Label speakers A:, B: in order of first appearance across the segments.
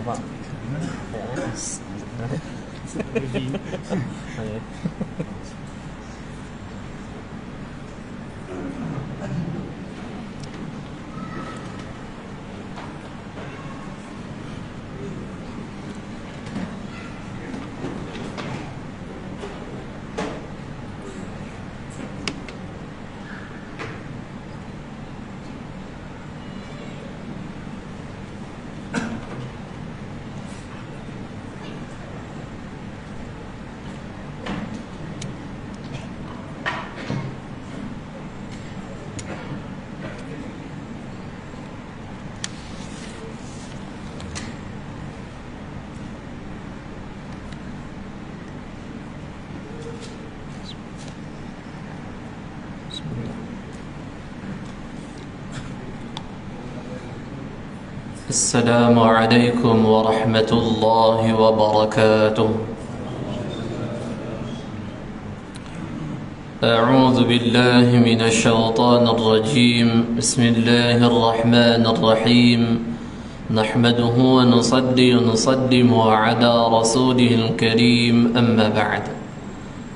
A: Nampak?
B: السلام عليكم ورحمة الله وبركاته. أعوذ بالله من الشيطان الرجيم. بسم الله الرحمن الرحيم. نحمده ونصلي ونسلم على رسوله الكريم. أما بعد.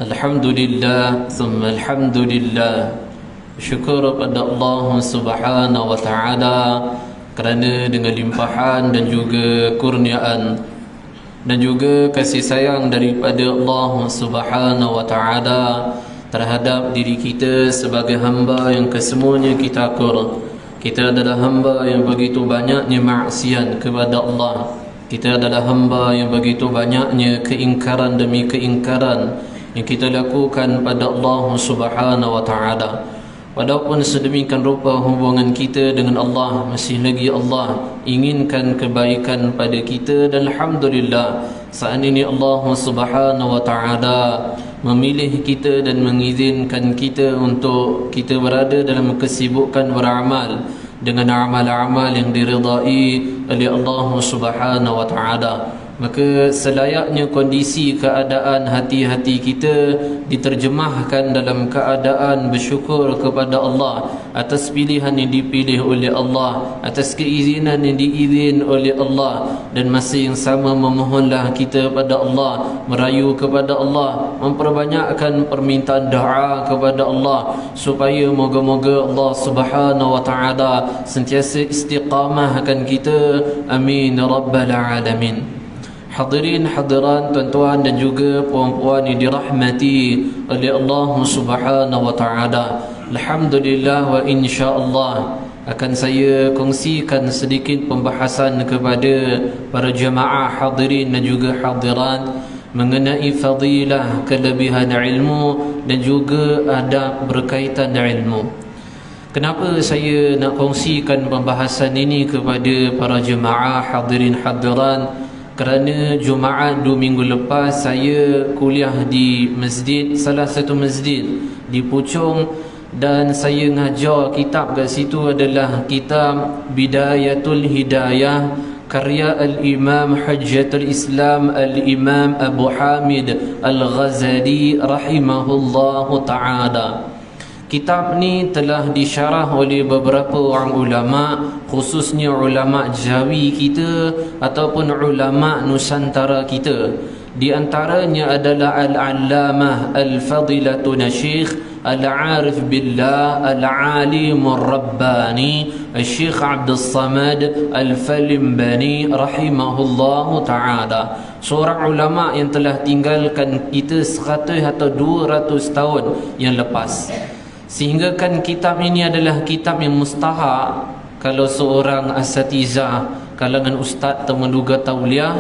B: الحمد لله ثم الحمد لله. Syukur pada Allah Subhanahu wa taala kerana dengan limpahan dan juga kurniaan dan juga kasih sayang daripada Allah Subhanahu wa taala terhadap diri kita sebagai hamba yang kesemuanya kita akur. Kita adalah hamba yang begitu banyaknya maksiat kepada Allah. Kita adalah hamba yang begitu banyaknya keingkaran demi keingkaran yang kita lakukan pada Allah Subhanahu wa taala. Walaupun sedemikian rupa hubungan kita dengan Allah, masih lagi Allah inginkan kebaikan pada kita. Dan Alhamdulillah, saat ini Allah Subhanahu wa ta'ala memilih kita dan mengizinkan kita untuk kita berada dalam kesibukan beramal dengan amal-amal yang diridai oleh Allah Subhanahu wa ta'ala. Maka selayaknya kondisi keadaan hati-hati kita diterjemahkan dalam keadaan bersyukur kepada Allah atas pilihan yang dipilih oleh Allah, atas keizinan yang diizin oleh Allah. Dan masa yang sama memohonlah kita pada Allah, merayu kepada Allah, memperbanyakkan permintaan doa kepada Allah supaya moga-moga Allah Subhanahu wa ta'ala sentiasa istiqamahkan kita. Amin ya rabbal alamin. Hadirin hadiran, tuan-tuan dan juga puan-puan yang dirahmati oleh Allah Subhanahu wa taala. Alhamdulillah wa insya-Allah akan saya kongsikan sedikit pembahasan kepada para jemaah hadirin dan juga hadirat mengenai fadilah, kelebihan ilmu dan juga adab berkaitan ilmu. Kenapa saya nak kongsikan pembahasan ini kepada para jemaah hadirin hadirat? Kerana Jumaat 2 minggu lepas saya kuliah di masjid, salah satu masjid di Puchong, dan saya ngajar kitab kat situ adalah kitab Bidayatul Hidayah karya Al-Imam Hujjatul Islam Al-Imam Abu Hamid Al-Ghazali rahimahullahu ta'ala. Kitab ni telah disyarah oleh beberapa orang ulama, khususnya ulama Jawi kita ataupun ulama Nusantara kita. Di antaranya adalah Al-Allamah Al-Fadilatun Syekh Al-Arif Billah Al-Alimur Rabbani Syekh Abdul Samad Al-Falimbani rahimahullahu ta'ala. Seorang ulama yang telah tinggalkan kita 100 atau 200 tahun yang lepas. Sehingga kan kitab ini adalah kitab yang mustahak kalau seorang asatizah kalangan ustaz temanduga tauliah.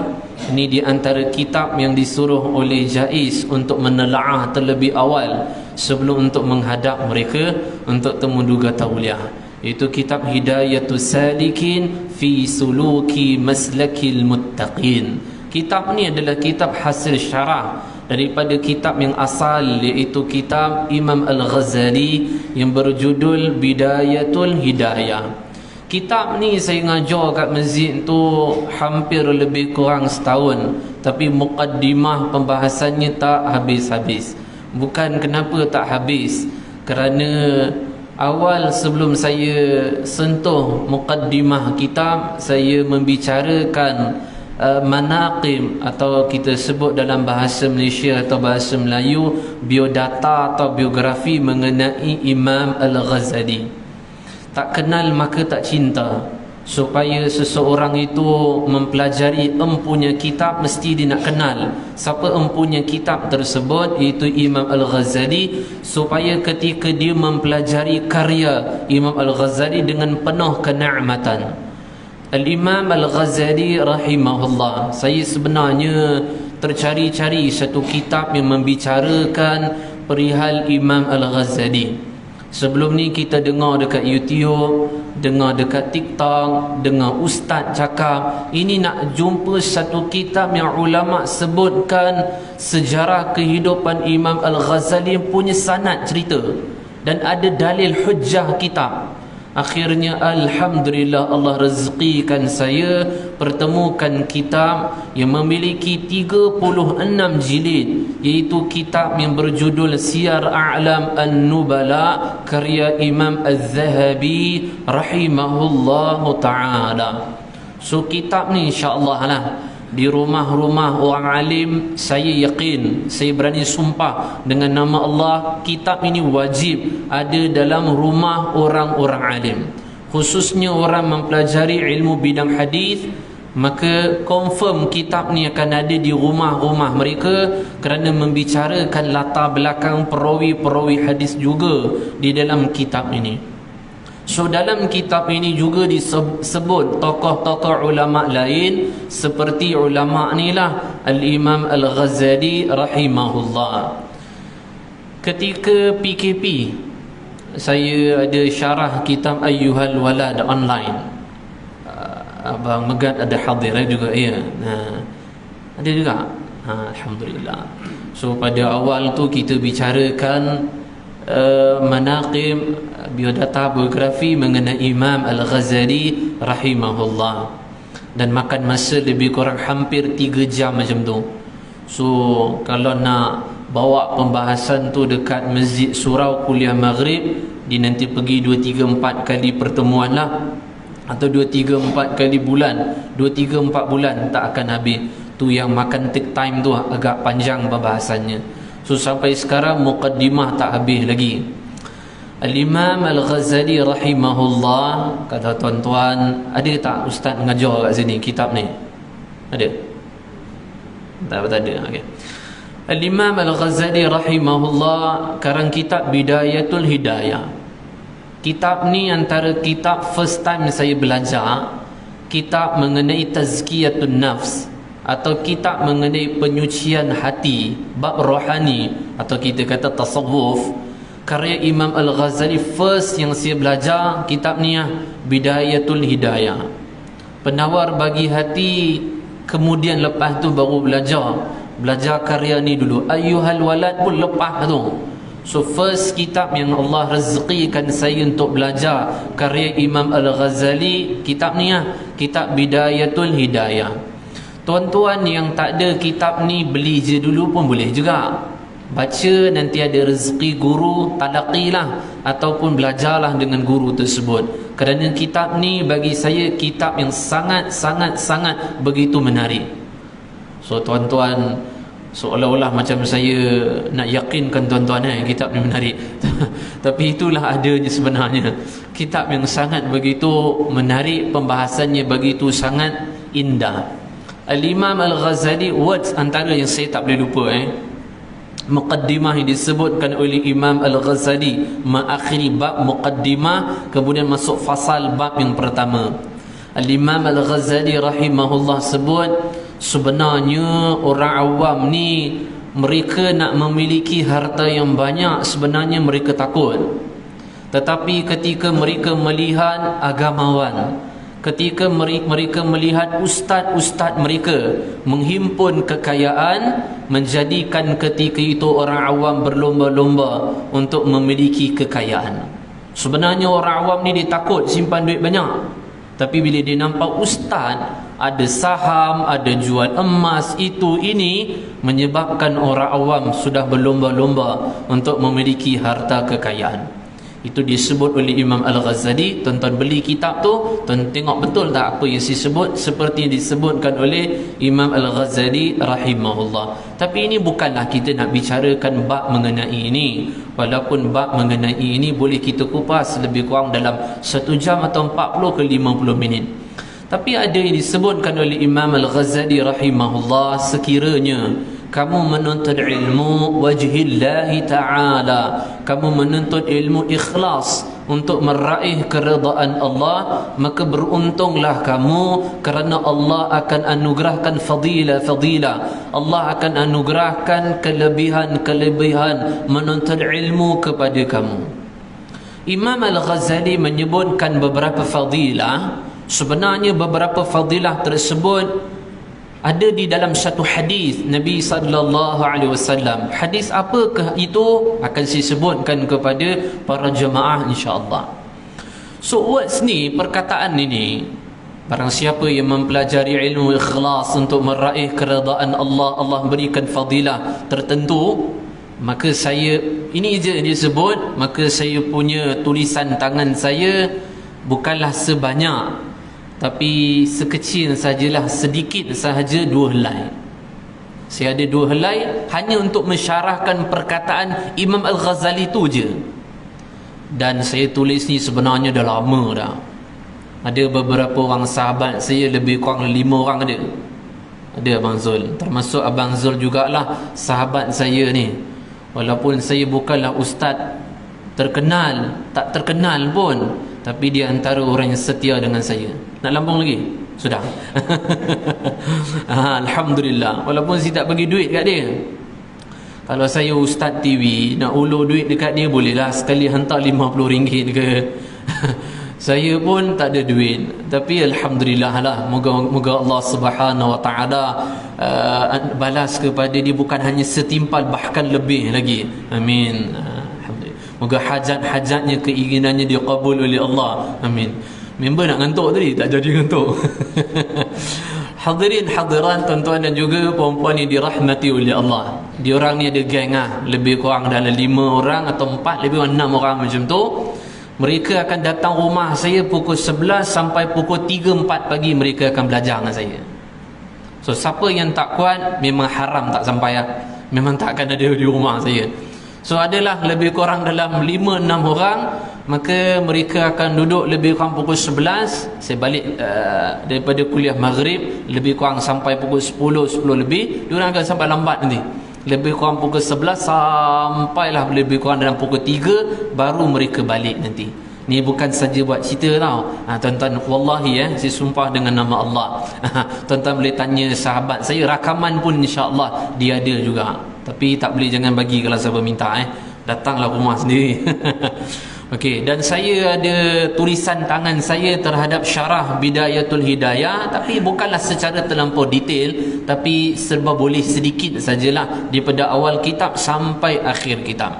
B: Ini di antara kitab yang disuruh oleh Jais untuk menelaah terlebih awal sebelum untuk menghadap mereka untuk temanduga tauliah. Itu kitab Hidayatus Salikin fi Suluki Maslakil Muttaqin. Kitab ni adalah kitab hasil syarah daripada kitab yang asal, iaitu kitab Imam Al-Ghazali yang berjudul Bidayatul Hidayah. Kitab ni saya ngajar kat masjid tu hampir lebih kurang setahun, tapi muqaddimah pembahasannya tak habis-habis. Bukan kenapa tak habis, kerana awal sebelum saya sentuh muqaddimah kitab, saya membicarakan manaqib atau kita sebut dalam bahasa Malaysia atau bahasa Melayu biodata atau biografi mengenai Imam Al-Ghazali. Tak kenal maka tak cinta. Supaya seseorang itu mempelajari empunya kitab, mesti dia nak kenal siapa empunya kitab tersebut, iaitu Imam Al-Ghazali, supaya ketika dia mempelajari karya Imam Al-Ghazali dengan penuh kenikmatan. Al-Imam Al-Ghazali rahimahullah, saya sebenarnya tercari-cari satu kitab yang membicarakan perihal Imam Al-Ghazali. Sebelum ni kita dengar dekat YouTube, dengar dekat TikTok, dengar ustaz cakap. Ini nak jumpa satu kitab yang ulama sebutkan sejarah kehidupan Imam Al-Ghazali punya sanad cerita, dan ada dalil hujjah kitab. Akhirnya alhamdulillah Allah rezekikan saya pertemukan kitab yang memiliki 36 jilid, iaitu kitab yang berjudul Siyar A'lam An-Nubala karya Imam Az-Zahabi rahimahullahu ta'ala. So kitab ni insya-Allah lah di rumah-rumah orang alim, saya yakin, saya berani sumpah dengan nama Allah, kitab ini wajib ada dalam rumah orang-orang alim, khususnya orang mempelajari ilmu bidang hadis. Maka confirm kitab ni akan ada di rumah-rumah mereka, kerana membicarakan latar belakang perawi-perawi hadis juga di dalam kitab ini. So dalam kitab ini juga disebut tokoh-tokoh ulama lain, seperti ulama ni lah Al-Imam Al-Ghazali rahimahullah. Ketika PKP, saya ada syarah kitab Ayyuhal Walad online. Abang Megat ada hadir juga, ya. Ada juga. Alhamdulillah. So pada awal tu kita bicarakan manaqib, biodata, biografi mengenai Imam Al-Ghazali rahimahullah, dan makan masa lebih kurang hampir 3 jam macam tu. So kalau nak bawa pembahasan tu dekat Masjid Surau kuliah Maghrib, dia nanti pergi 2, 3, 4 kali pertemuan lah, atau 2, 3, 4 kali bulan, 2, 3, 4 bulan tak akan habis. Tu yang makan take time tu agak panjang pembahasannya. So sampai sekarang muqaddimah tak habis lagi. Al-Imam Al-Ghazali rahimahullah, kata tuan-tuan, ada tak ustaz mengajar kat sini kitab ni? Ada? Tak ada. Okay. Al-Imam Al-Ghazali rahimahullah karang kitab Bidayatul Hidayah. Kitab ni antara kitab first time saya belajar, kitab mengenai tazkiyatun nafs, atau kitab mengenai penyucian hati, bab rohani, atau kita kata tasawuf, karya Imam Al-Ghazali. First yang saya belajar kitab ni Bidayatul Hidayah, penawar bagi hati. Kemudian lepas tu baru belajar karya ni dulu. Ayyuhal Walad pun lepas tu. So first kitab yang Allah rezekikan saya untuk belajar karya Imam Al-Ghazali, kitab ni kitab Bidayatul Hidayah. Tuan-tuan yang tak ada kitab ni, beli je dulu pun boleh juga. Baca, nanti ada rezeki guru, talaqilah ataupun belajarlah dengan guru tersebut. Kerana kitab ni bagi saya kitab yang sangat begitu menarik. So tuan-tuan, seolah-olah macam saya nak yakinkan tuan-tuan kitab ni menarik. Tapi itulah adanya sebenarnya. Kitab yang sangat begitu menarik, pembahasannya begitu sangat indah. Al-Imam Al-Ghazali, words antara yang saya tak boleh lupa, muqaddimah yang disebutkan oleh Imam Al-Ghazali, mengakhiri bab muqaddimah, kemudian masuk fasal bab yang pertama. Al-Imam Al-Ghazali rahimahullah sebut, sebenarnya orang awam ni, mereka nak memiliki harta yang banyak, sebenarnya mereka takut. Tetapi ketika mereka melihat agamawan, ketika mereka melihat ustaz-ustaz mereka menghimpun kekayaan, menjadikan ketika itu orang awam berlomba-lomba untuk memiliki kekayaan. Sebenarnya orang awam ni dia takut simpan duit banyak, tapi bila dia nampak ustaz ada saham, ada jual emas, itu ini menyebabkan orang awam sudah berlomba-lomba untuk memiliki harta kekayaan. Itu disebut oleh Imam Al-Ghazali. Tuan-tuan beli kitab tu, tuan tengok betul tak apa yang disebut, seperti yang disebutkan oleh Imam Al-Ghazali rahimahullah. Tapi ini bukanlah kita nak bicarakan bab mengenai ini. Walaupun bab mengenai ini boleh kita kupas lebih kurang dalam 1 jam atau 40 ke 50 minit. Tapi ada yang disebutkan oleh Imam Al-Ghazali rahimahullah, sekiranya kamu menuntut ilmu wajhillahi ta'ala, kamu menuntut ilmu ikhlas untuk meraih keredaan Allah, maka beruntunglah kamu, kerana Allah akan anugerahkan fadilah-fadilah, Allah akan anugerahkan kelebihan-kelebihan menuntut ilmu kepada kamu. Imam Al-Ghazali menyebutkan beberapa fadilah. Sebenarnya beberapa fadilah tersebut ada di dalam satu hadis Nabi sallallahu alaihi wasallam. Hadis apakah itu akan saya sebutkan kepada para jemaah insya-Allah. So words ni, perkataan ini, barang siapa yang mempelajari ilmu ikhlas untuk meraih keredaan Allah, Allah berikan fadilah tertentu, maka saya, ini je dia sebut, maka saya punya tulisan tangan saya bukanlah sebanyak, tapi sekecil sajalah, sedikit sahaja 2 helai. Saya ada 2 helai hanya untuk mensyarahkan perkataan Imam Al-Ghazali tu je. Dan saya tulis ni sebenarnya dah lama dah. Ada beberapa orang sahabat saya, lebih kurang 5 orang ada. Ada Abang Zul, termasuk Abang Zul jugalah sahabat saya ni. Walaupun saya bukanlah ustaz terkenal, tak terkenal pun, tapi dia antara orang yang setia dengan saya. Nak lambung lagi? Sudah. Alhamdulillah. Walaupun saya tak bagi duit kat dia. Kalau saya Ustaz TV, nak ulur duit dekat dia, bolehlah sekali hantar RM50 ke. Saya pun tak ada duit. Tapi Alhamdulillah lah, moga Allah Subhanahu Wa Taala balas kepada dia bukan hanya setimpal, bahkan lebih lagi. Amin. Moga hajat-hajatnya, keinginannya diqabul oleh Allah. Amin. Member nak ngantuk tadi, tak jadi ngantuk. Hadirin hadirat, tuan-tuan dan juga puan-puan yang dirahmati oleh Allah. Diorang ni ada geng lebih kurang dalam 5 orang atau 4, lebih kurang 6 orang macam tu. Mereka akan datang rumah saya pukul 11 sampai pukul 3-4 pagi. Mereka akan belajar dengan saya. So siapa yang tak kuat, memang haram tak sampai memang tak akan ada di rumah saya. So adalah lebih kurang dalam 5-6 orang. Maka mereka akan duduk lebih kurang pukul 11. Saya balik daripada kuliah maghrib, lebih kurang sampai pukul 10 lebih. Diorang akan sampai lambat nanti, lebih kurang pukul 11 sampailah lebih kurang dalam pukul 3, baru mereka balik nanti. Ni bukan saja buat cerita tau. Tuan-tuan, wallahi saya sumpah dengan nama Allah. Tuan-tuan boleh tanya sahabat saya, rakaman pun insya-Allah dia ada juga. Tapi tak boleh, jangan bagi kalau siapa minta datanglah rumah sendiri. Okey, dan saya ada tulisan tangan saya terhadap syarah Bidayatul Hidayah, tapi bukanlah secara terlampau detail, tapi serba boleh sedikit sajalah daripada awal kitab sampai akhir kitab.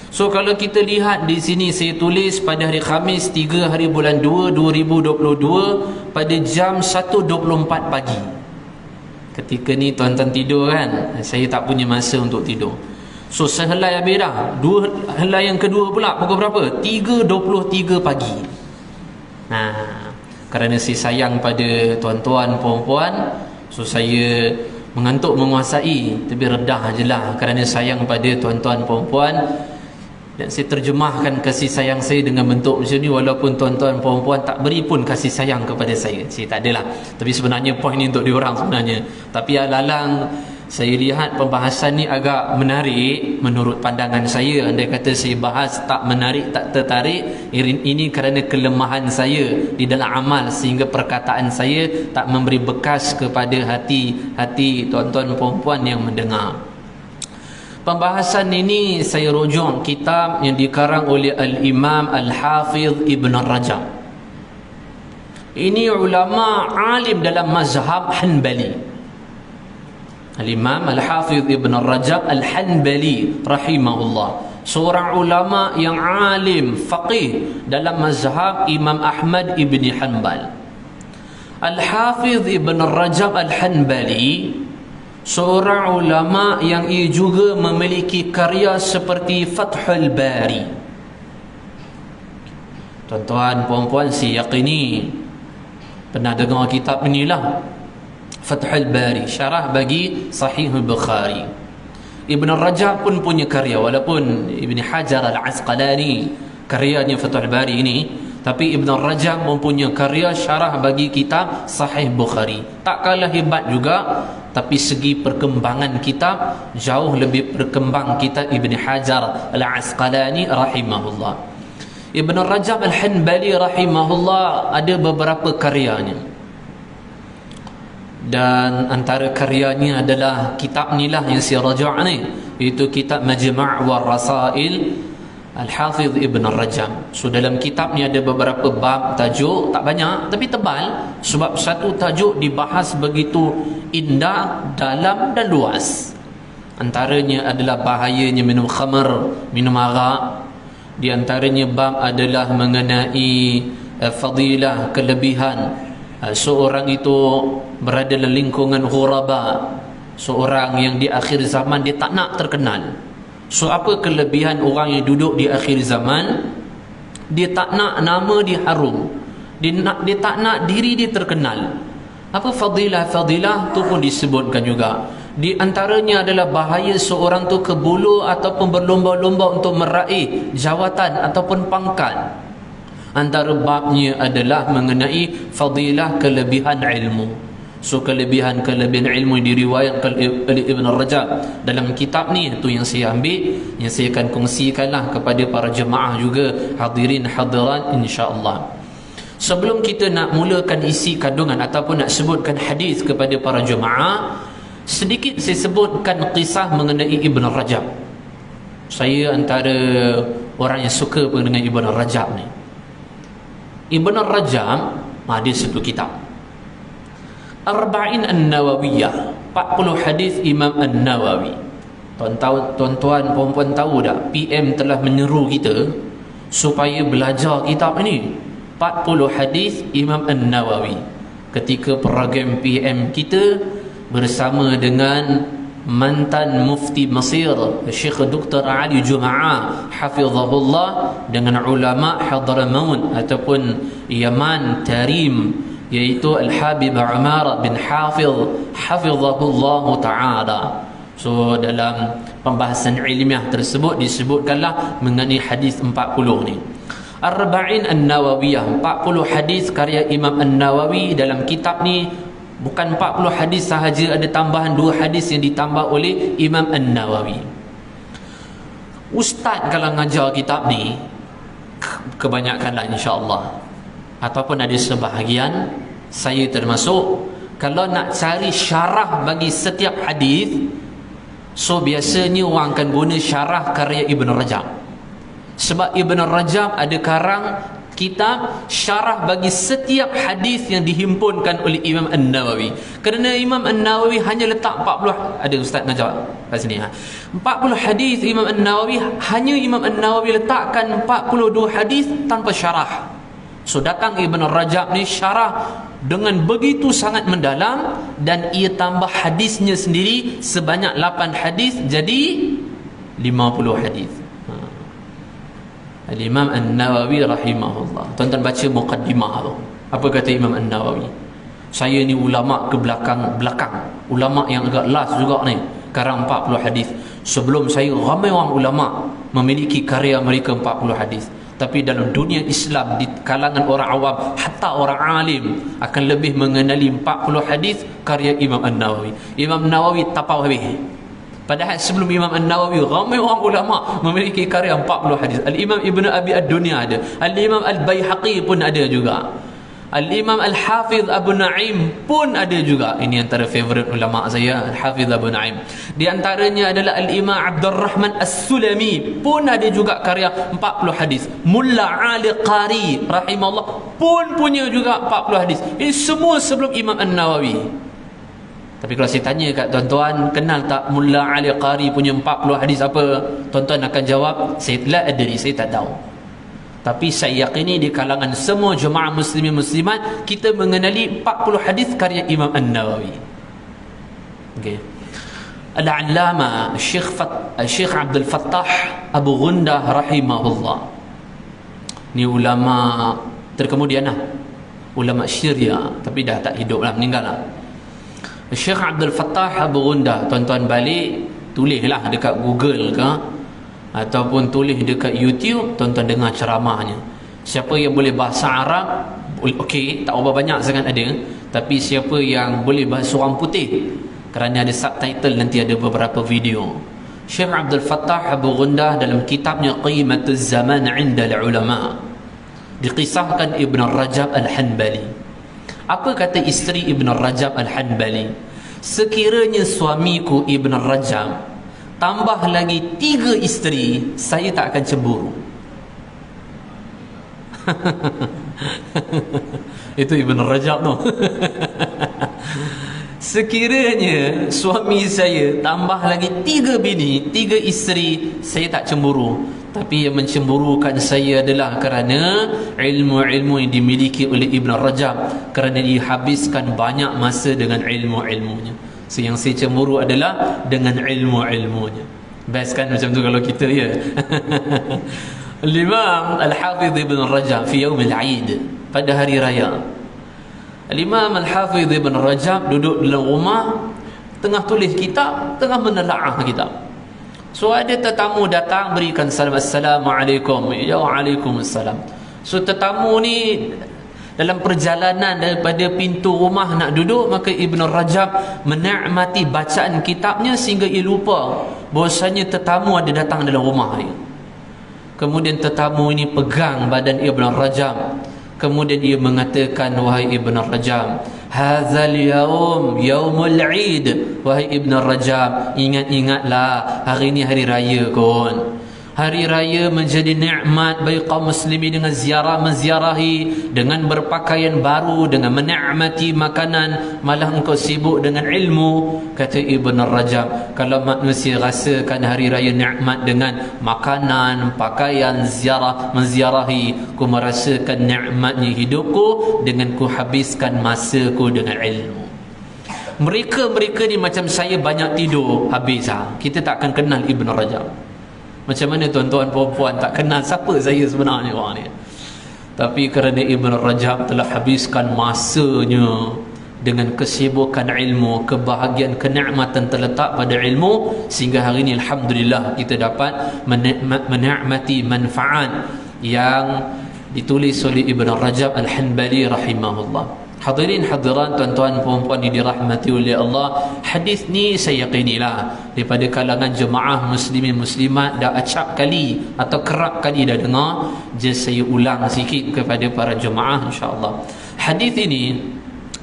B: So kalau kita lihat di sini, saya tulis pada hari Khamis 3 hari bulan 2 2022 pada jam 1.24 pagi. Ketika ni tuan-tuan tidur kan, saya tak punya masa untuk tidur. So sehelai habis dah. 2 helai yang kedua pula pukul berapa? 3.23 pagi. Kerana saya sayang pada tuan-tuan puan-puan, so saya mengantuk menguasai, tapi redah je lah kerana sayang pada tuan-tuan puan-puan. Dan saya terjemahkan kasih sayang saya dengan bentuk macam ni, walaupun tuan-tuan puan-puan tak beri pun kasih sayang kepada saya. Saya tak adalah. Tapi sebenarnya poin ni untuk diorang sebenarnya. Tapi alalang saya lihat pembahasan ni agak menarik menurut pandangan saya. Andai kata saya bahas tak menarik, tak tertarik, ini kerana kelemahan saya di dalam amal, sehingga perkataan saya tak memberi bekas kepada hati tuan-tuan puan-puan yang mendengar. Pembahasan ini saya rujuk kitab yang dikarang oleh Al-Imam Al-Hafiz Ibn Rajab. Ini ulama alim dalam mazhab Hanbali. Al-Imam Al-Hafiz Ibn Rajab Al-Hanbali rahimahullah, seorang ulama yang alim faqih dalam mazhab Imam Ahmad Ibn Hanbal. Al-Hafiz Ibn Rajab Al-Hanbali seorang ulama yang ia juga memiliki karya seperti Fathul Bari. Tuan-tuan, puan-puan, saya yakini pernah dengar kitab inilah, Fathul Bari, syarah bagi Sahih Bukhari. Ibn Rajab pun punya karya, walaupun Ibn Hajar Al-Asqalani karyanya Fathul Bari ini, tapi Ibn Rajab mempunyai karya syarah bagi kitab Sahih Bukhari. Tak kalah hebat juga, tapi segi perkembangan kitab jauh lebih berkembang kitab Ibn Hajar Al-Asqalani rahimahullah. Ibn Rajab Al-Hanbali rahimahullah ada beberapa karyanya, dan antara karyanya adalah kitab inilah yang saya raja' ni, iaitu kitab Majma' wa Rasail Al-Hafidh Ibn Rajab. So dalam kitab ni ada beberapa bab tajuk, tak banyak tapi tebal, sebab satu tajuk dibahas begitu indah, dalam dan luas. Antaranya adalah bahayanya minum khamar, minum arak. Di antaranya bab adalah mengenai fadilah, kelebihan seorang itu berada dalam lingkungan ghuraba, seorang yang di akhir zaman dia tak nak terkenal. So apa kelebihan orang yang duduk di akhir zaman? Dia tak nak nama dia harum, dia tak nak diri dia terkenal. Apa fadilah tu pun disebutkan juga. Di antaranya adalah bahaya seorang tu kebulu ataupun berlomba-lomba untuk meraih jawatan ataupun pangkat. Antara babnya adalah mengenai fadilah, kelebihan ilmu. So kelebihan ilmu diriwayatkan oleh Ibn Rajab dalam kitab ni, itu yang saya ambil, yang saya akan kongsikanlah kepada para jemaah juga, hadirin hadirat insya-Allah. Sebelum kita nak mulakan isi kandungan ataupun nak sebutkan hadis kepada para jemaah, sedikit saya sebutkan kisah mengenai Ibn Rajab. Saya antara orang yang suka dengan Ibn Rajab ni. Ibn Rajab ada satu kitab Arba'in An-Nawawiyah, 40 hadis Imam An-Nawawi. Tuan-tuan, puan-puan tahu tak, PM telah menyeru kita supaya belajar kitab ini, 40 hadis Imam An-Nawawi. Ketika program PM kita bersama dengan mantan mufti Mesir Syekh Dr. Ali Jum'ah hafizahullah, dengan ulama Hadramaut ataupun Yaman Tarim, iaitu Al-Habib Umar bin Hafiz hafizahullah ta'ala. So dalam pembahasan ilmiah tersebut disebutkanlah mengenai hadis 40 ni. Arba'in An-Nawawiyah, 40 hadis karya Imam An-Nawawi. Dalam kitab ni bukan 40 hadis sahaja, ada tambahan 2 hadis yang ditambah oleh Imam An-Nawawi. Ustaz kalau ngajar kitab ni, kebanyakanlah insya-Allah, ataupun ada sebahagian, saya termasuk, kalau nak cari syarah bagi setiap hadis, so biasanya orang akan guna syarah karya Ibn Rajab. Sebab Ibn Rajab ada karang kitab syarah bagi setiap hadis yang dihimpunkan oleh Imam An-Nawawi. Kerana Imam An-Nawawi hanya letak 40, ada ustaz ngajar kat sini 40 hadis Imam An-Nawawi, hanya Imam An-Nawawi letakkan 42 hadis tanpa syarah. So datang Ibn Rajab ni syarah dengan begitu sangat mendalam, dan ia tambah hadisnya sendiri sebanyak 8 hadis, jadi 50 hadis. Al-Imam An-Nawawi rahimahullah. Tuan-tuan baca muqaddimah tu. Apa kata Imam An-Nawawi? Saya ni ulama ke belakang, ulama yang agak last juga ni, karang 40 hadis. Sebelum saya ramai orang ulama memiliki karya mereka 40 hadis. Tapi dalam dunia Islam, di kalangan orang awam, hatta orang alim, akan lebih mengenali 40 hadis karya Imam An-Nawawi. Imam Nawawi tapau habis. Padahal sebelum Imam An-Nawawi ramai orang ulama memiliki karya 40 hadis. Al-Imam Ibn Abi Ad-Dunya ada, Al-Imam Al-Baihaqi pun ada juga, Al-Imam Al-Hafidh Abu Naim pun ada juga. Ini antara favourite ulama saya, Al-Hafidh Abu Naim. Di antaranya adalah Al-Imam Abdul Rahman As-Sulami pun ada juga karya 40 hadis. Mulla Ali Qari rahimahullah pun punya juga 40 hadis. Ini semua sebelum Imam An-Nawawi. Tapi kalau saya tanya kat tuan-tuan, kenal tak Mulla Ali Qari punya 40 hadis apa? Tuan-tuan akan jawab, saya la adri, saya tak tahu. Tapi saya yakini di kalangan semua jemaah muslimin muslimat, kita mengenali 40 hadis karya Imam An-Nawawi. Okey. Al-Allama Syekh Abdul Fattah Abu Gundah rahimahullah Ni ulama terkemudian lah, ulama Syria, tapi dah tak hidup lah, meninggal lah. Syekh Abdul Fattah Abu Ghundah, tuan-tuan balik tulislah dekat Google ke ataupun tulis dekat YouTube, tuan-tuan dengar ceramahnya. Siapa yang boleh bahasa Arab, okey, tak berapa banyak sangat ada, tapi siapa yang boleh bahasa orang putih, kerana ada subtitle, nanti ada beberapa video. Syekh Abdul Fattah Abu Ghundah dalam kitabnya Qimatuz Zaman 'inda al-Ulama, dikisahkan Ibn Rajab Al-Hanbali. Apa kata isteri Ibn Rajab Al-Hanbali? Sekiranya suamiku Ibn Rajab tambah lagi 3 isteri, saya tak akan cemburu. Itu Ibn Rajab tu. Sekiranya suami saya tambah lagi 3 bini, 3 isteri, saya tak cemburu. Tapi yang mencemburukan saya adalah kerana ilmu-ilmu yang dimiliki oleh Ibn Rajab, kerana dia habiskan banyak masa dengan ilmu-ilmunya. So yang saya cemburu adalah dengan ilmu-ilmunya. Best kan macam tu kalau kita, ya. Al-Imam Al-Hafidh Ibn Rajab fi Yawm Al-Eid, pada hari raya, Al-Imam Al-Hafidh Ibn Rajab duduk dalam rumah, tengah tulis kitab, tengah menelaah kitab. So ada tetamu datang, berikan salam, Assalamualaikum. Ya, Waalaikumsalam. So tetamu ni dalam perjalanan daripada pintu rumah nak duduk, maka Ibn Rajab menikmati bacaan kitabnya sehingga ia lupa bahwasanya tetamu ada datang dalam rumah dia. Kemudian tetamu ini pegang badan Ibn Rajab, kemudian dia mengatakan, wahai Ibn Rajab, hadzal yaum yaumul Eid. Wahai Ibn Rajab, ingat-ingatlah hari ini hari raya kon. Hari raya menjadi nikmat bagi kaum muslimin dengan ziarah, menziarahi, dengan berpakaian baru, dengan menikmati makanan, malah engkau sibuk dengan ilmu. Kata Ibn Rajab, kalau manusia rasakan hari raya nikmat dengan makanan, pakaian, ziarah, menziarahi, ku merasakan nikmatnya hidupku dengan ku habiskan masaku dengan ilmu. Mereka ni macam saya, banyak tidur habis lah. Kita tak akan kenal Ibn Rajab. Macam mana tuan-tuan perempuan tak kenal siapa saya sebenarnya orang ni. Tapi kerana Ibn Rajab telah habiskan masanya dengan kesibukan ilmu, kebahagiaan, kenikmatan terletak pada ilmu, sehingga hari ini alhamdulillah kita dapat menikmati manfaat yang ditulis oleh Ibn Rajab Al-Hanbali rahimahullah. Hadirin hadirat, tuan-tuan puan-puan yang dirahmati oleh Allah, hadis ni saya yakinilah daripada kalangan jemaah muslimin muslimat dah acap kali atau kerap kali dah dengar. Just saya ulang sikit kepada para jemaah insya-Allah. Hadis ini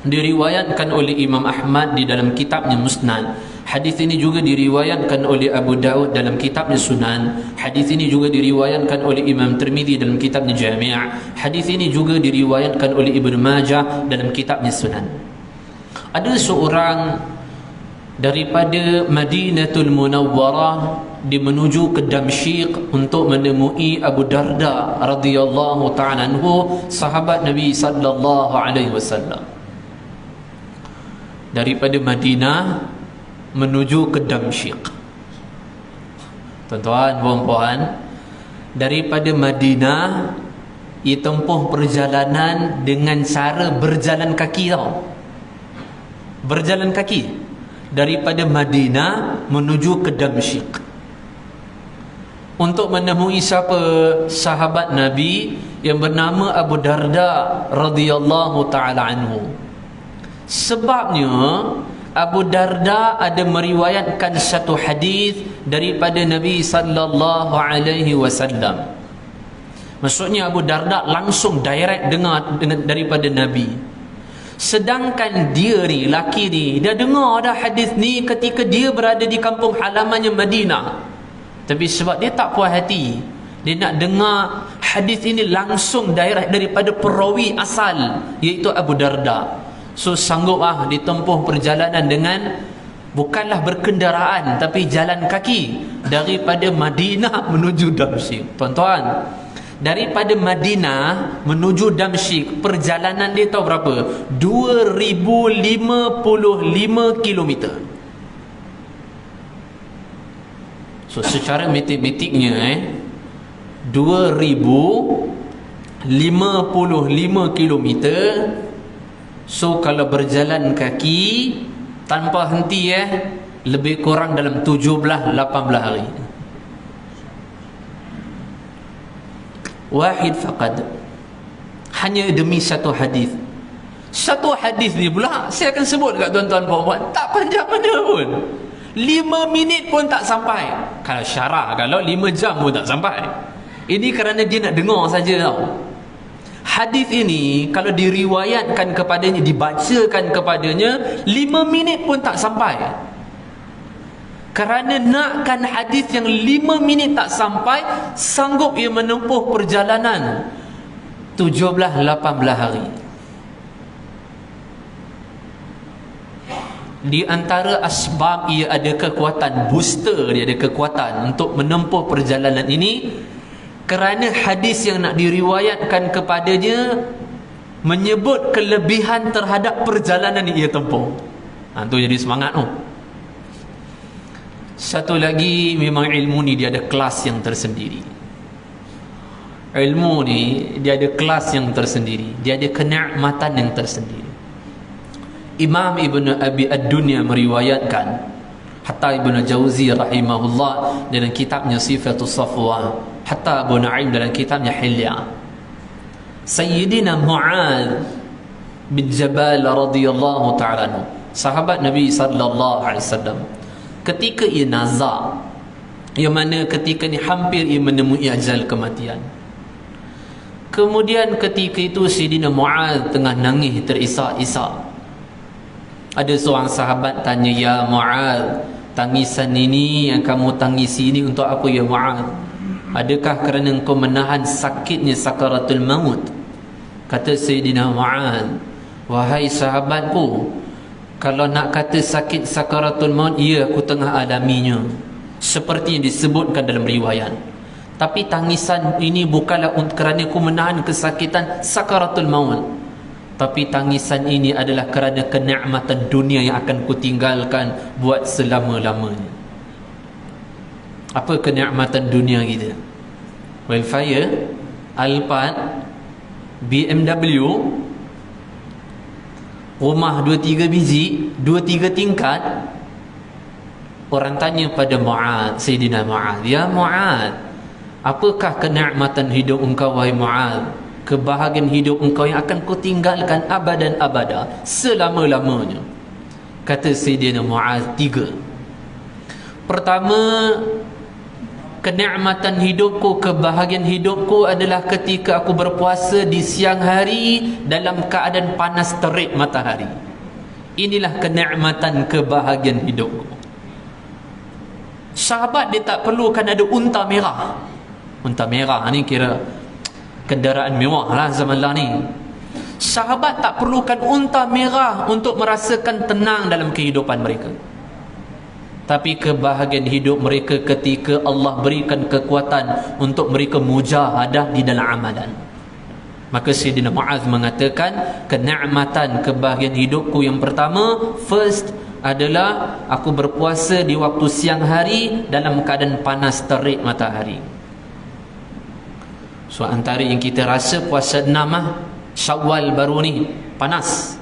B: diriwayatkan oleh Imam Ahmad di dalam kitabnya Musnad. Hadis ini juga diriwayatkan oleh Abu Daud dalam kitabnya Sunan. Hadis ini juga diriwayatkan oleh Imam Tirmizi dalam kitabnya Jami'. Hadis ini juga diriwayatkan oleh Ibnu Majah dalam kitabnya Sunan. Ada seorang daripada Madinatul Munawwarah dia menuju ke Damsyik untuk menemui Abu Darda radhiyallahu ta'ala anhu, sahabat Nabi sallallahu alaihi wasallam. Daripada Madinah menuju ke Damsyik. Tuan-tuan, puan-puan, daripada Madinah ia tempuh perjalanan dengan cara berjalan kaki tau. Berjalan kaki daripada Madinah menuju ke Damsyik untuk menemui siapa? Sahabat Nabi yang bernama Abu Darda radhiyallahu ta'ala anhu. Sebabnya Abu Darda ada meriwayatkan satu hadis daripada Nabi sallallahu alaihi wasallam. Maksudnya Abu Darda langsung direct dengar daripada Nabi. Sedangkan dia ni, laki ni, dia dengar dah hadis ni ketika dia berada di kampung halamannya Madinah. Tapi sebab dia tak puas hati, dia nak dengar hadis ini langsung direct daripada perawi asal, iaitu Abu Darda. So sanggup ditempuh perjalanan dengan, bukanlah berkendaraan, tapi jalan kaki daripada Madinah menuju Damsyik. Tuan-tuan, daripada Madinah menuju Damsyik, perjalanan dia tahu berapa? 2055 kilometer. So secara matematiknya 2055 55 kilometer. So kalau berjalan kaki tanpa henti lebih kurang dalam 17-18 hari. Wahid faqad, hanya demi satu hadis. Satu hadis ni pula saya akan sebut kat tuan-tuan puan-puan, tak panjang mana pun, 5 minit pun tak sampai. Kalau syarah, kalau 5 jam pun tak sampai. Ini kerana dia nak dengar saja tau. Hadis ini kalau diriwayatkan kepadanya, dibacakan kepadanya, 5 minit pun tak sampai. Kerana nakkan hadis yang 5 minit tak sampai, sanggup ia menempuh perjalanan 17-18 hari. Di antara asbab ia ada kekuatan booster, dia ada kekuatan untuk menempuh perjalanan ini, kerana hadis yang nak diriwayatkan kepadanya menyebut kelebihan terhadap perjalanan yang ia tempuh. Itu jadi semangat tu. Satu lagi, memang ilmu ni dia ada kelas yang tersendiri. Ilmu ni dia ada kelas yang tersendiri, dia ada kenikmatan yang tersendiri. Imam Ibn Abi Ad-Dunya meriwayatkan, hatta Ibn Jauzi rahimahullah dalam kitabnya Sifatus Safwa, hatta Abu Nu'aim dalam kitabnya Hilya, Sayyidina Mu'adz bin Jabal radhiyallahu ta'ala, sahabat Nabi sallallahu alaihi wasallam, ketika ia nazak, yang mana ketika ni hampir ia menemui ajal kematian. Kemudian ketika itu Sayyidina Mu'adz tengah nangis terisak-isak. Ada seorang sahabat tanya, "Ya Mu'adz, tangisan ini yang kamu tangisi ini untuk apa ya Mu'adz? Adakah kerana engkau menahan sakitnya sakaratul maut?" Kata Sayyidina Mu'adz, "Wahai sahabatku, kalau nak kata sakit sakaratul maut, ya, aku tengah alaminya, seperti yang disebutkan dalam riwayat. Tapi tangisan ini bukanlah kerana aku menahan kesakitan sakaratul maut, tapi tangisan ini adalah kerana kenikmatan dunia yang akan kutinggalkan buat selama-lamanya." Apa kenikmatan dunia kita? Wildfire, Alphard, BMW, rumah 2-3 biji, 2-3 tingkat. Orang tanya pada Mu'adz, Sayyidina Mu'adz, "Ya Mu'adz, apakah kenikmatan hidup engkau wahai Mu'adz? Kebahagiaan hidup engkau yang akan kau tinggalkan abadan abada, selama-lamanya?" Kata Sayyidina Mu'adz, 3. Pertama, kenikmatan hidupku, kebahagiaan hidupku adalah ketika aku berpuasa di siang hari dalam keadaan panas terik matahari. Inilah kenikmatan kebahagiaan hidupku. Sahabat dia tak perlukan ada unta merah. Unta merah ni kira kenderaan mewah lah zaman lah ni. Sahabat tak perlukan unta merah untuk merasakan tenang dalam kehidupan mereka. Tapi kebahagiaan hidup mereka ketika Allah berikan kekuatan untuk mereka mujahadah di dalam amalan. Maka Sayyidina Mu'adz mengatakan, kenikmatan kebahagiaan hidupku yang pertama, first, adalah aku berpuasa di waktu siang hari dalam keadaan panas terik matahari. So antara yang kita rasa puasa 6 Syawal baru ni panas.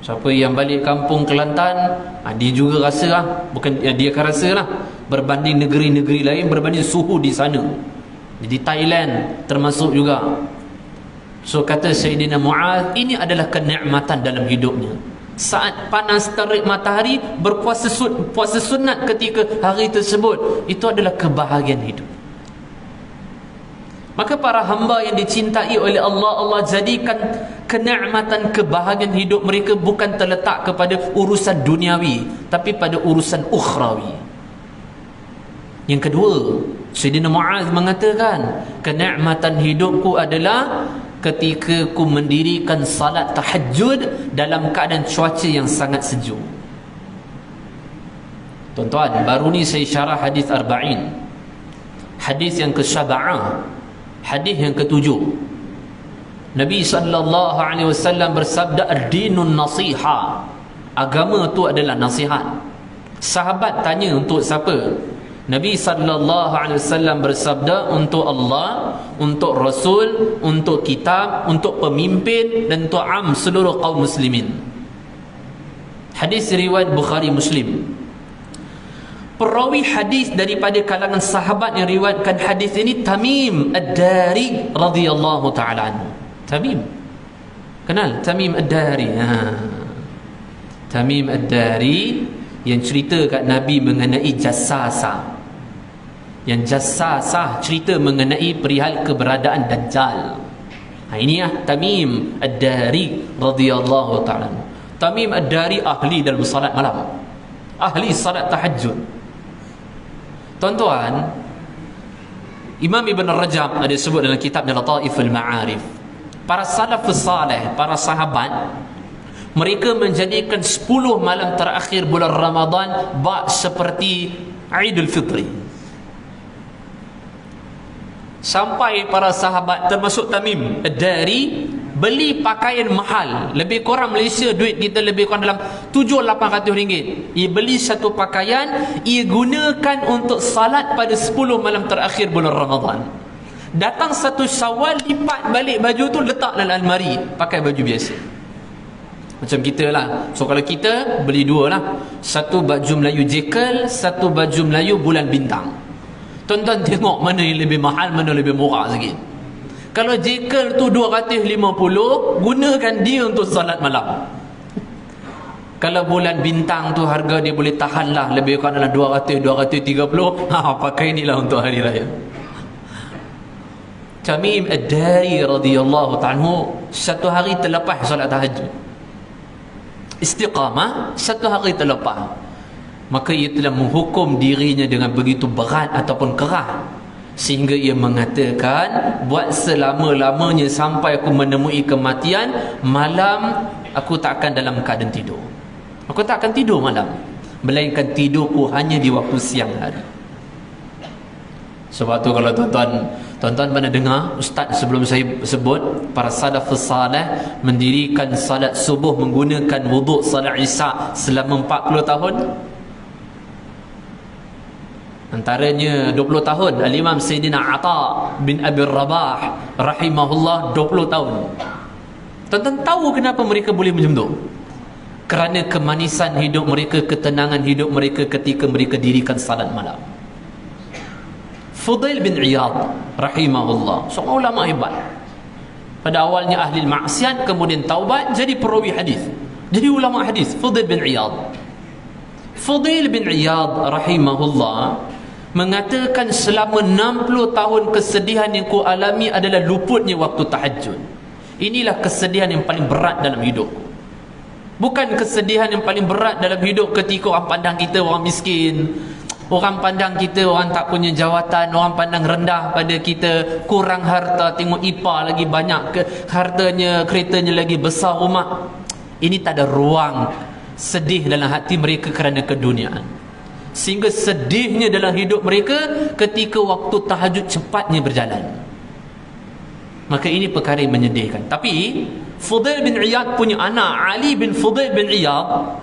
B: Siapa yang balik kampung Kelantan, dia juga rasa lah. Bukan dia akan rasa lah, berbanding negeri-negeri lain, berbanding suhu di sana. Jadi Thailand termasuk juga. So kata Sayyidina Mu'adz, ini adalah kenikmatan dalam hidupnya. Saat panas terik matahari, berpuasa puasa sunat ketika hari tersebut, itu adalah kebahagiaan hidup. Maka para hamba yang dicintai oleh Allah, Allah jadikan kenikmatan kebahagiaan hidup mereka bukan terletak kepada urusan duniawi, tapi pada urusan ukhrawi. Yang kedua, Sayyidina Mu'adz mengatakan, kenikmatan hidupku adalah ketika ku mendirikan salat tahajud dalam keadaan cuaca yang sangat sejuk. Tuan-tuan, baru ni saya syarah hadis Arba'in, hadis yang ke-7, hadis yang ke-7. Nabi SAW bersabda, ad-dinun nasiha, agama tu adalah nasihat. Sahabat tanya, untuk siapa? Nabi sallallahu alaihi wasallam bersabda, untuk Allah, untuk Rasul, untuk kitab, untuk pemimpin dan untuk seluruh kaum muslimin. Hadis riwayat Bukhari Muslim. Perawi hadis daripada kalangan sahabat yang riwayatkan hadis ini Tamim Ad-Dari radhiyallahu taala anhu. Tamim, kenal Tamim Ad-Dari? Tamim Ad-Dari yang cerita kat Nabi mengenai jassasah. Yang jassasah cerita mengenai perihal keberadaan Dajjal. Ini Tamim Ad-Dari radhiyallahu taala. Tamim Ad-Dari ahli dalam salat malam, ahli salat tahajud. Tuan-tuan, Imam Ibn Rajab ada sebut dalam kitabnya Lataiful Ma'arif, para salafus salih, para sahabat, mereka menjadikan 10 malam terakhir bulan Ramadan seperti Aidul Fitri. Sampai para sahabat termasuk Tamim Ad-Dari beli pakaian mahal, lebih kurang Malaysia duit kita lebih kurang dalam 700-800 ringgit. Ia beli satu pakaian, ia gunakan untuk salat pada 10 malam terakhir bulan Ramadan. Datang satu Syawal, lipat balik baju tu, letak dalam almari, pakai baju biasa. Macam kita lah. So kalau kita beli dua lah, satu baju Melayu jekel, satu baju Melayu bulan bintang. Tuan-tuan tengok mana yang lebih mahal, mana lebih murah sikit. Kalau jekel tu 250, gunakan dia untuk salat malam. Kalau bulan bintang tu harga dia boleh tahan lah lebih kurang dalam 200, 230, pakai inilah untuk hari raya. Tamim Ad-Dari radhiyallahu ta'ala satu hari terlepas salat tahajud, istiqamah, satu hari terlepas, maka ia telah menghukum dirinya dengan begitu berat ataupun kerah, sehingga ia mengatakan, buat selama-lamanya sampai aku menemui kematian, malam aku tak akan dalam keadaan tidur. Aku tak akan tidur malam, melainkan tidurku hanya di waktu siang hari. Sebab tu kalau tuan-tuan pernah dengar ustaz sebelum saya sebut, para salafus salih mendirikan salat subuh menggunakan wuduk salat isyak selama 40 tahun. Antaranya 20 tahun Al-Imam Sayyidina Ata bin Abi Rabah rahimahullah 20 tahun. Tuan-tuan tahu kenapa mereka boleh macam tu? Kerana kemanisan hidup mereka, ketenangan hidup mereka ketika mereka dirikan salat malam. Fudail bin Iyad rahimahullah, seorang ulama hebat. Pada awalnya ahli maksiat, kemudian taubat, jadi perawi hadis, jadi ulama hadis. Fudail bin Iyad, Fudail bin Iyad rahimahullah mengatakan, selama 60 tahun kesedihan yang ku alami adalah luputnya waktu tahajud. Inilah kesedihan yang paling berat dalam hidupku. Bukan kesedihan yang paling berat dalam hidup ketika orang pandang kita orang miskin, orang pandang kita orang tak punya jawatan, orang pandang rendah pada kita, kurang harta, tengok ipar lagi banyak hartanya, keretanya lagi besar rumah. Ini tak ada ruang sedih dalam hati mereka kerana keduniaan, sehingga sedihnya dalam hidup mereka ketika waktu tahajud cepatnya berjalan. Maka ini perkara yang menyedihkan. Tapi Fudail bin Iyad punya anak Ali bin Fudail bin Iyad,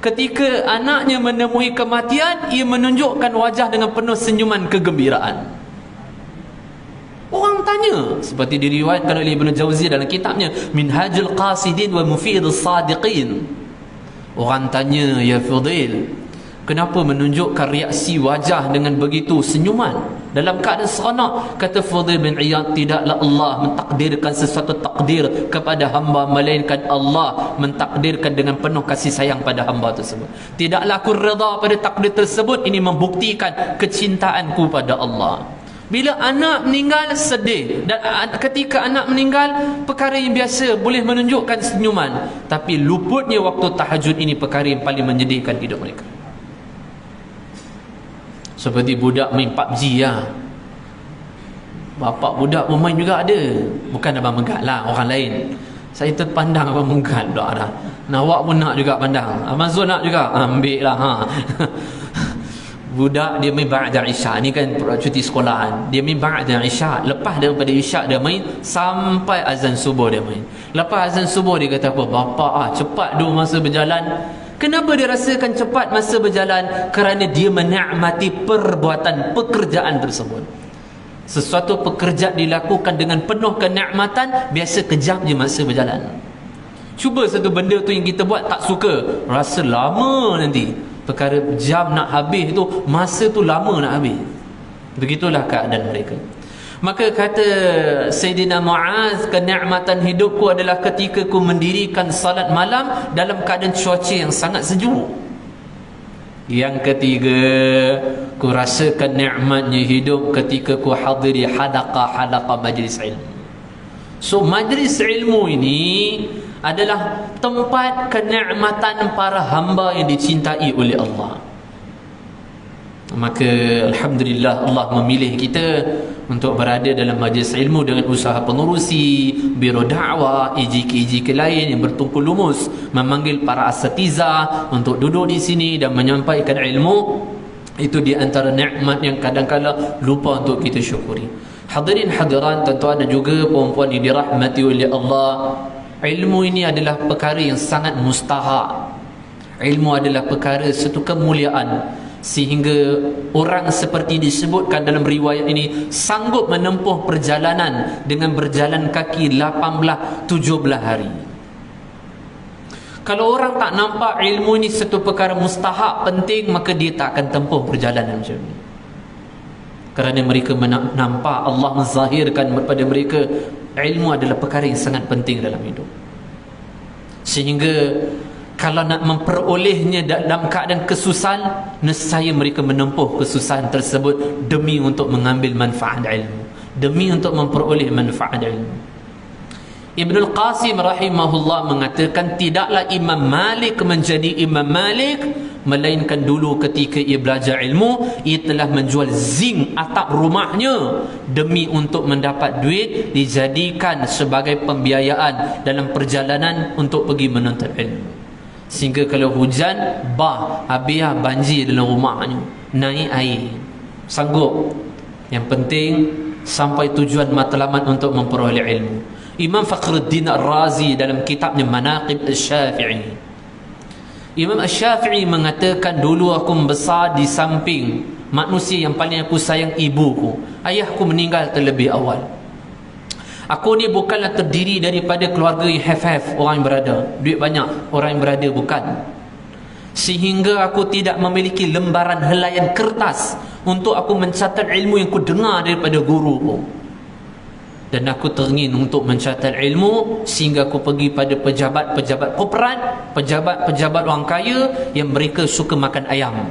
B: ketika anaknya menemui kematian, ia menunjukkan wajah dengan penuh senyuman kegembiraan. Orang tanya, seperti diriwayatkan oleh Ibn Jawzi dalam kitabnya Minhajul Qasidin wa Mufidus Sadiqin. Orang tanya, ya Fudail, kenapa menunjukkan reaksi wajah dengan begitu senyuman dalam keadaan seronok? Kata Fudail bin Iyad, tidaklah Allah mentakdirkan sesuatu takdir kepada hamba, melainkan Allah mentakdirkan dengan penuh kasih sayang pada hamba tersebut. Tidaklah aku redha pada takdir tersebut. Ini membuktikan kecintaanku pada Allah. Bila anak meninggal, sedih. Dan ketika anak meninggal, perkara yang biasa, boleh menunjukkan senyuman. Tapi luputnya waktu tahajud ini perkara yang paling menyedihkan hidup mereka. Seperti budak main PUBG lah. Bapak budak pun main juga ada. Bukan Abang Megat lah, orang lain. Saya terpandang Abang Megat dah. Nawak pun nak juga pandang. Abang Zul nak juga, ambil lah. Budak dia main ba'da isyak. Ni kan cuti sekolahan. Dia main ba'da isyak. Lepas daripada isyak dia main sampai azan subuh dia main. Lepas azan subuh dia kata apa? Bapak cepat dulu masa berjalan.
A: Kenapa dia rasakan cepat masa berjalan? Kerana dia menikmati perbuatan pekerjaan tersebut. Sesuatu pekerjaan dilakukan dengan penuh kenikmatan, biasa kejap je masa berjalan. Cuba satu benda tu yang kita buat tak suka, rasa lama nanti. Perkara jam nak habis tu, masa tu lama nak habis. Begitulah keadaan mereka. Maka kata Sayyidina Muaz, kenikmatan hidupku adalah ketika ku mendirikan salat malam dalam keadaan cuaca yang sangat sejuk. Yang ketiga, ku rasakan nikmatnya hidup ketika ku hadiri halaqah majlis ilmu. So majlis ilmu ini adalah tempat kenikmatan para hamba yang dicintai oleh Allah. Maka alhamdulillah Allah memilih kita untuk berada dalam majlis ilmu dengan usaha pengurusi, biro dakwah, EJK lain yang bertungkul lumus memanggil para asatiza untuk duduk di sini dan menyampaikan ilmu. Itu di antara nikmat yang kadang-kadang lupa untuk kita syukuri. Hadirin hadiran, tuan-tuan dan juga puan-puan yang dirahmati oleh Allah, ilmu ini adalah perkara yang sangat mustahak. Ilmu adalah perkara satu kemuliaan, sehingga orang seperti disebutkan dalam riwayat ini sanggup menempuh perjalanan dengan berjalan kaki 18-17 hari. Kalau orang tak nampak ilmu ini satu perkara mustahak penting, maka dia tak akan tempuh perjalanan macam ni. Kerana mereka nampak Allah menzahirkan kepada mereka ilmu adalah perkara yang sangat penting dalam hidup. Sehingga kalau nak memperolehnya dalam keadaan kesusahan, nescaya mereka menempuh kesusahan tersebut demi untuk mengambil manfaat ilmu, demi untuk memperoleh manfaat ilmu. Ibnul Qasim rahimahullah mengatakan, tidaklah Imam Malik menjadi Imam Malik melainkan dulu ketika ia belajar ilmu, ia telah menjual zinc atap rumahnya demi untuk mendapat duit dijadikan sebagai pembiayaan dalam perjalanan untuk pergi menuntut ilmu. Sehingga kalau hujan, habis banjir dalam rumahnya, naik air, sanggup. Yang penting sampai tujuan matlamat untuk memperoleh ilmu. Imam Fakhruddin Ar-Razi dalam kitabnya Manaqib Asy-Syafi'i, Imam Asy-Syafi'i mengatakan, dulu aku membesar di samping manusia yang paling aku sayang, ibuku. Ayahku meninggal terlebih awal. Aku ni bukanlah terdiri daripada keluarga yang have orang yang berada, duit banyak, orang yang berada, bukan. Sehingga aku tidak memiliki lembaran helaian kertas untuk aku mencatat ilmu yang ku dengar daripada guruku. Dan aku teringin untuk mencatat ilmu, sehingga aku pergi pada pejabat-pejabat korporat, pejabat-pejabat orang kaya yang mereka suka makan ayam.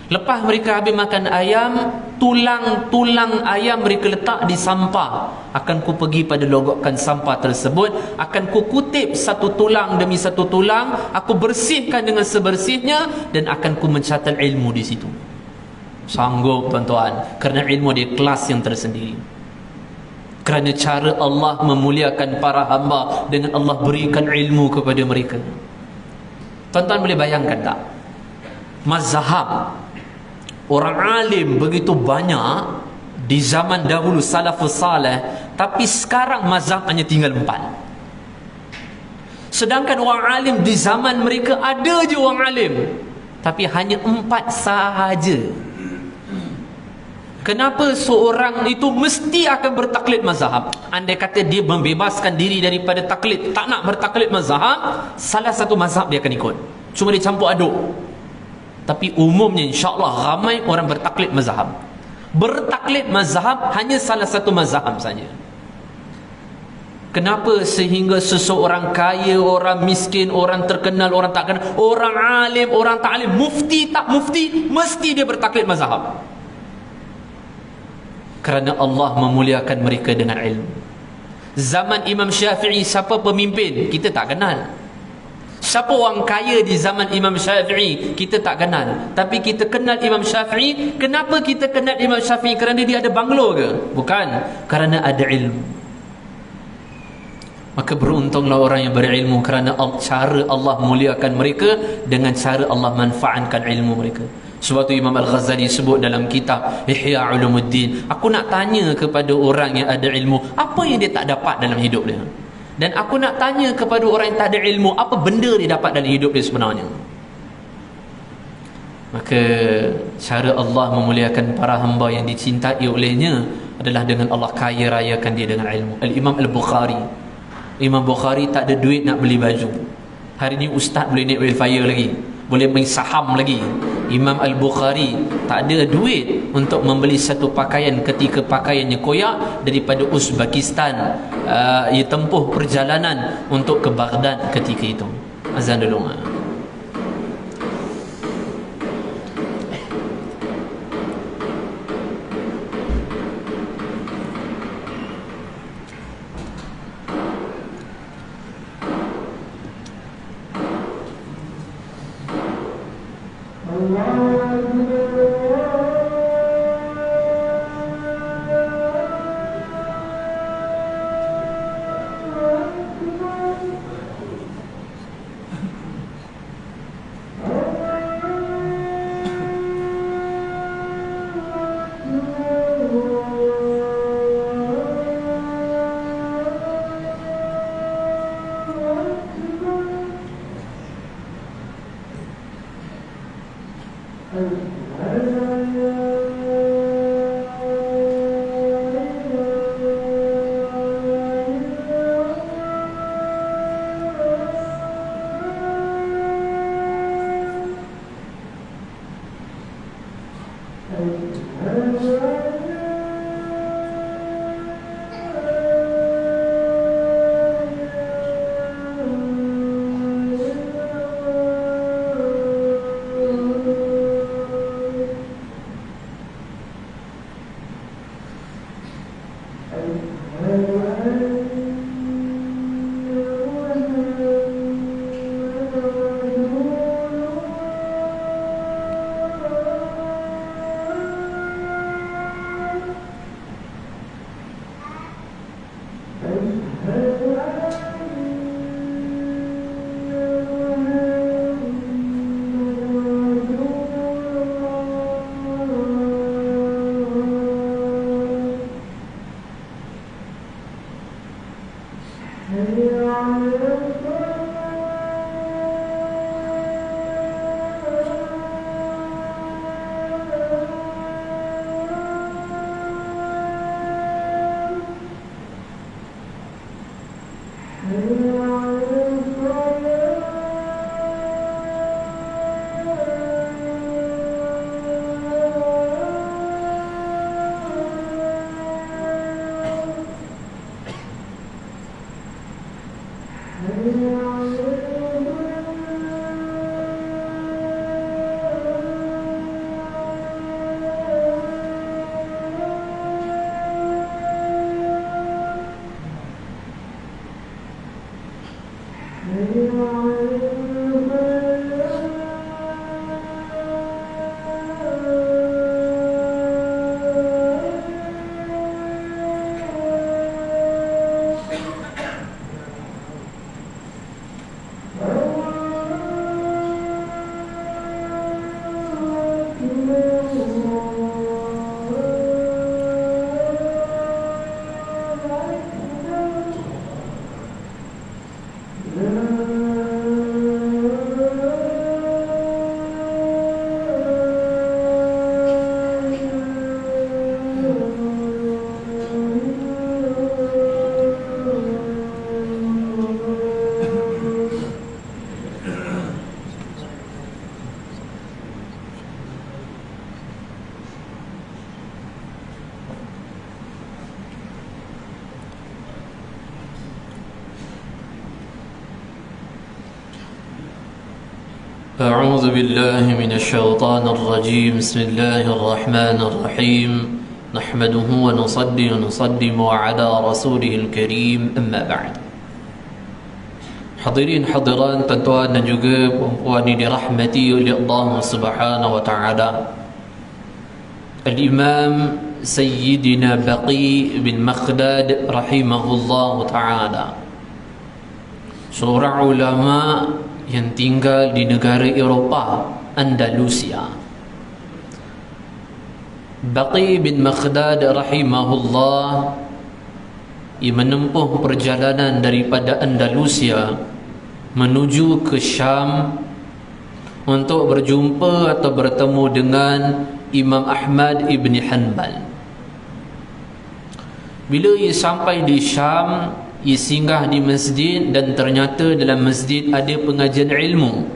A: Lepas mereka habis makan ayam, tulang ayam mereka letak di sampah. Akan ku pergi pada logokkan sampah tersebut, akan ku kutip satu tulang demi satu tulang, aku bersihkan dengan sebersihnya, dan akan ku mencatat ilmu di situ. Sanggup tuan-tuan, kerana ilmu dia kelas yang tersendiri. Kerana cara Allah memuliakan para hamba dengan Allah berikan ilmu kepada mereka. Tuan-tuan boleh bayangkan tak? Mazhab orang alim begitu banyak di zaman dahulu salafus salih, tapi sekarang mazhab hanya tinggal 4. Sedangkan orang alim di zaman mereka ada je orang alim, tapi hanya 4 sahaja. Kenapa seorang itu mesti akan bertaklid mazhab? Andai kata dia membebaskan diri daripada taklid, tak nak bertaklid mazhab, salah satu mazhab dia akan ikut, cuma dia campur aduk. Tapi umumnya insya-Allah ramai orang bertaklid mazhab. Bertaklid mazhab hanya salah satu mazhab saja. Kenapa? Sehingga seseorang kaya, orang miskin, orang terkenal, orang tak kenal, orang alim, orang tak alim, mufti tak mufti, mesti dia bertaklid mazhab. Kerana Allah memuliakan mereka dengan ilmu. Zaman Imam Syafi'i, siapa pemimpin? Kita tak kenal. Siapa orang kaya di zaman Imam Syafi'i? Kita tak kenal. Tapi kita kenal Imam Syafi'i. Kenapa kita kenal Imam Syafi'i? Kerana dia ada banglo ke? Bukan. Kerana ada ilmu. Maka beruntunglah orang yang berilmu, kerana cara Allah muliakan mereka dengan cara Allah manfaatkan ilmu mereka. Sebab tu Imam Al-Ghazali sebut dalam kitab Ihya Ulumuddin, aku nak tanya kepada orang yang ada ilmu, apa yang dia tak dapat dalam hidup dia? Dan aku nak tanya kepada orang yang tak ada ilmu, apa benda dia dapat dalam hidup dia sebenarnya? Maka cara Allah memuliakan para hamba yang dicintai olehnya adalah dengan Allah kaya rayakan dia dengan ilmu. Al-Imam Al-Bukhari, Imam Bukhari tak ada duit nak beli baju. Hari ni ustaz boleh naik welfare lagi, boleh main saham lagi. Imam Al-Bukhari tak ada duit untuk membeli satu pakaian ketika pakaiannya koyak daripada Uzbekistan. Ia tempuh perjalanan untuk ke Baghdad ketika itu. Azan dulu.
B: أعوذ بالله من الشيطان الرجيم. بسم الله الرحمن الرحيم. نحمده ونصلي ونسلم على رسوله الكريم. أما بعد. Hadirin hadiran, tuan-tuan dan juga puan-puan yang dirahmati oleh Allah Subhanahu wa taala. Al-Imam Sayyidina Baqi bin Makhdad rahimahullah taala, seorang ulama yang tinggal di negara Eropah, Andalusia. Baqi bin Makhdad rahimahullah
A: ia menempuh perjalanan daripada Andalusia menuju ke Syam untuk berjumpa atau bertemu dengan Imam Ahmad ibn Hanbal. Bila ia sampai di Syam, ia singgah di masjid, dan ternyata dalam masjid ada pengajian ilmu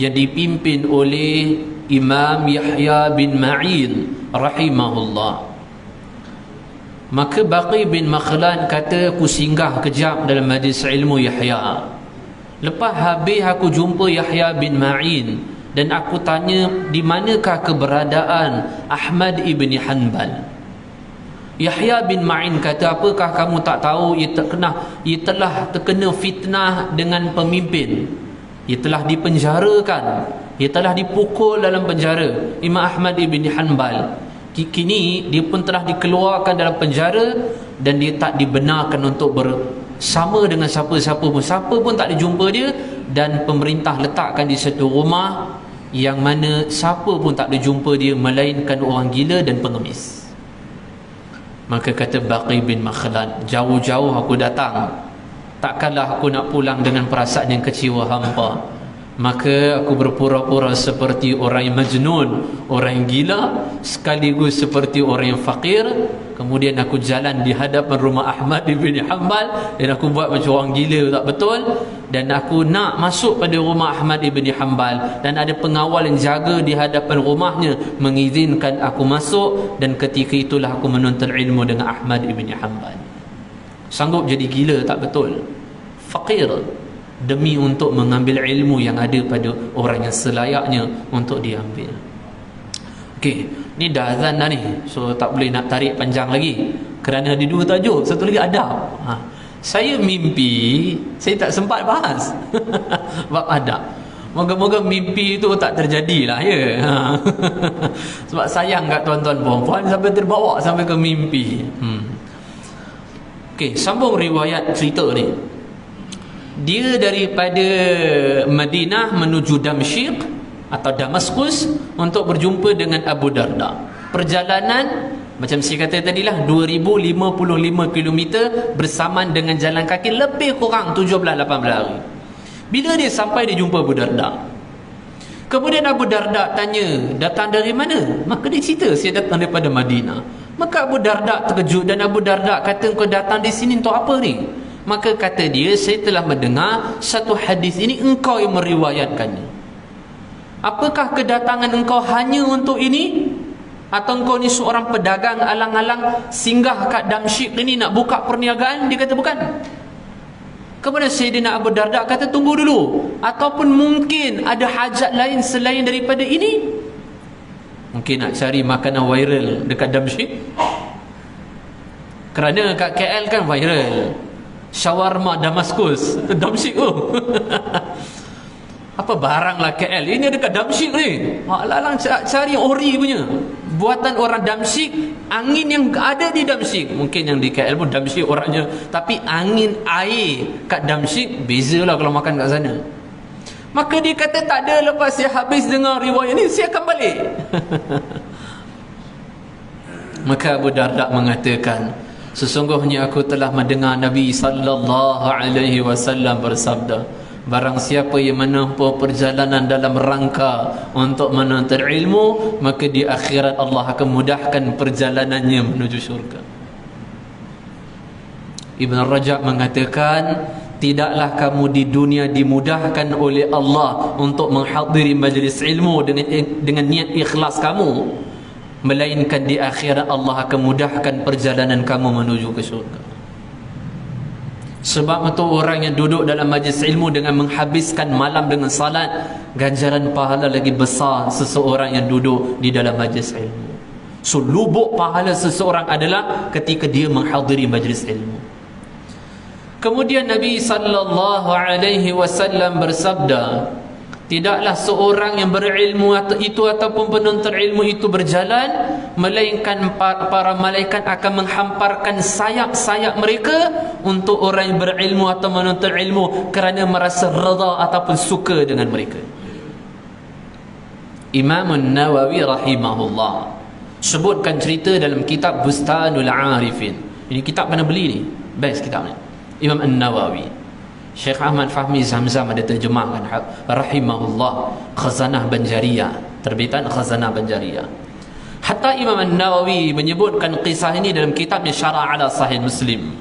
A: yang dipimpin oleh Imam Yahya bin Ma'in rahimahullah. Maka Baqi bin Makhlad kata, aku singgah kejap dalam majlis ilmu Yahya. Lepas habis aku jumpa Yahya bin Ma'in dan aku tanya di manakah keberadaan Ahmad ibn Hanbal. Yahya bin Ma'in kata, apakah kamu tak tahu ia telah terkena fitnah dengan pemimpin, ia telah dipenjarakan, ia telah dipukul dalam penjara. Imam Ahmad ibn Hanbal kini dia pun telah dikeluarkan dalam penjara dan dia tak dibenarkan untuk bersama dengan siapa-siapa pun. Siapa pun tak dijumpa dia, dan pemerintah letakkan di satu rumah yang mana siapa pun tak dijumpa dia melainkan orang gila dan pengemis. Maka kata Baqi bin Makhlad, jauh-jauh aku datang, takkanlah aku nak pulang dengan perasaan yang kecewa hampa. Maka aku berpura-pura seperti orang yang majnun, orang yang gila, sekaligus seperti orang yang fakir. Kemudian aku jalan di hadapan rumah Ahmad bin Hanbal dan aku buat macam orang gila tak betul. Dan aku nak masuk pada rumah Ahmad bin Hanbal, dan ada pengawal yang jaga di hadapan rumahnya mengizinkan aku masuk. Dan ketika itulah aku menuntut ilmu dengan Ahmad bin Hanbal. Sanggup jadi gila tak betul, fakir, demi untuk mengambil ilmu yang ada pada orang yang selayaknya untuk diambil. Okey, ni dah azan dah ni, so tak boleh nak tarik panjang lagi kerana ada dua tajuk. Satu lagi adab. Saya mimpi, saya tak sempat bahas bab adab. Moga-moga mimpi itu tak terjadilah, ya. Sebab sayang kat tuan-tuan perempuan sampai terbawa sampai ke mimpi. Okey, sambung riwayat cerita ni. Dia daripada Madinah menuju Damsyik atau Damaskus untuk berjumpa dengan Abu Darda. Perjalanan macam saya kata tadilah 2055 km bersamaan dengan jalan kaki lebih kurang 17-18 hari. Bila dia sampai, dia jumpa Abu Darda. Kemudian Abu Darda tanya, datang dari mana? Maka dia cerita, saya datang daripada Madinah. Maka Abu Darda terkejut, dan Abu Darda kata, kau datang di sini untuk apa ni? Maka kata dia, saya telah mendengar satu hadis ini, engkau yang meriwayatkannya. Apakah kedatangan engkau hanya untuk ini? Atau engkau ni seorang pedagang alang-alang singgah kat Damsyik ini nak buka perniagaan? Dia kata bukan. Kemudian Sayyidina Abu Darda kata, tunggu dulu, ataupun mungkin ada hajat lain selain daripada ini? Mungkin nak cari makanan viral dekat Damsyik, kerana kat KL kan viral shawarma Damaskus, Damsyik tu. Apa baranglah KL, ini dekat Damsyik ni. Alang-alang cari ori punya, buatan orang Damsyik, angin yang ada di Damsyik. Mungkin yang di KL pun Damsyik orangnya, tapi angin air kat Damsyik bezalah kalau makan kat sana. Maka dia kata, tak ada, lepas saya habis dengar riwayat ni, saya akan balik. Maka Abu Darda mengatakan, sesungguhnya aku telah mendengar Nabi sallallahu alaihi wasallam bersabda, barang siapa yang menempuh perjalanan dalam rangka untuk menuntut ilmu, maka di akhirat Allah akan mudahkan perjalanannya menuju syurga. Ibn Rajab mengatakan, tidaklah kamu di dunia dimudahkan oleh Allah untuk menghadiri majlis ilmu dengan niat ikhlas kamu, melainkan di akhirat Allah akan mudahkan perjalanan kamu menuju ke syurga. Sebab itu orang yang duduk dalam majlis ilmu dengan menghabiskan malam dengan salat, ganjaran pahala lagi besar seseorang yang duduk di dalam majlis ilmu. So lubuk pahala seseorang adalah ketika dia menghadiri majlis ilmu. Kemudian Nabi sallallahu alaihi wasallam bersabda, tidaklah seorang yang berilmu ataupun penuntut ilmu itu berjalan, melainkan para malaikat akan menghamparkan sayap-sayap mereka untuk orang yang berilmu atau menuntut ilmu kerana merasa redha ataupun suka dengan mereka. Imam Nawawi rahimahullah sebutkan cerita dalam kitab Bustanul Arifin. Ini kitab kena beli ni, best kitab ni. Imam An-Nawawi. Syekh Ahmad Fahmi Zamzam ada terjemahkan, rahimahullah, Khazanah Banjariyah, terbitan Khazanah Banjariyah. Hatta Imam An-Nawawi menyebutkan kisah ini dalam kitabnya Syarah ala Sahih Muslim.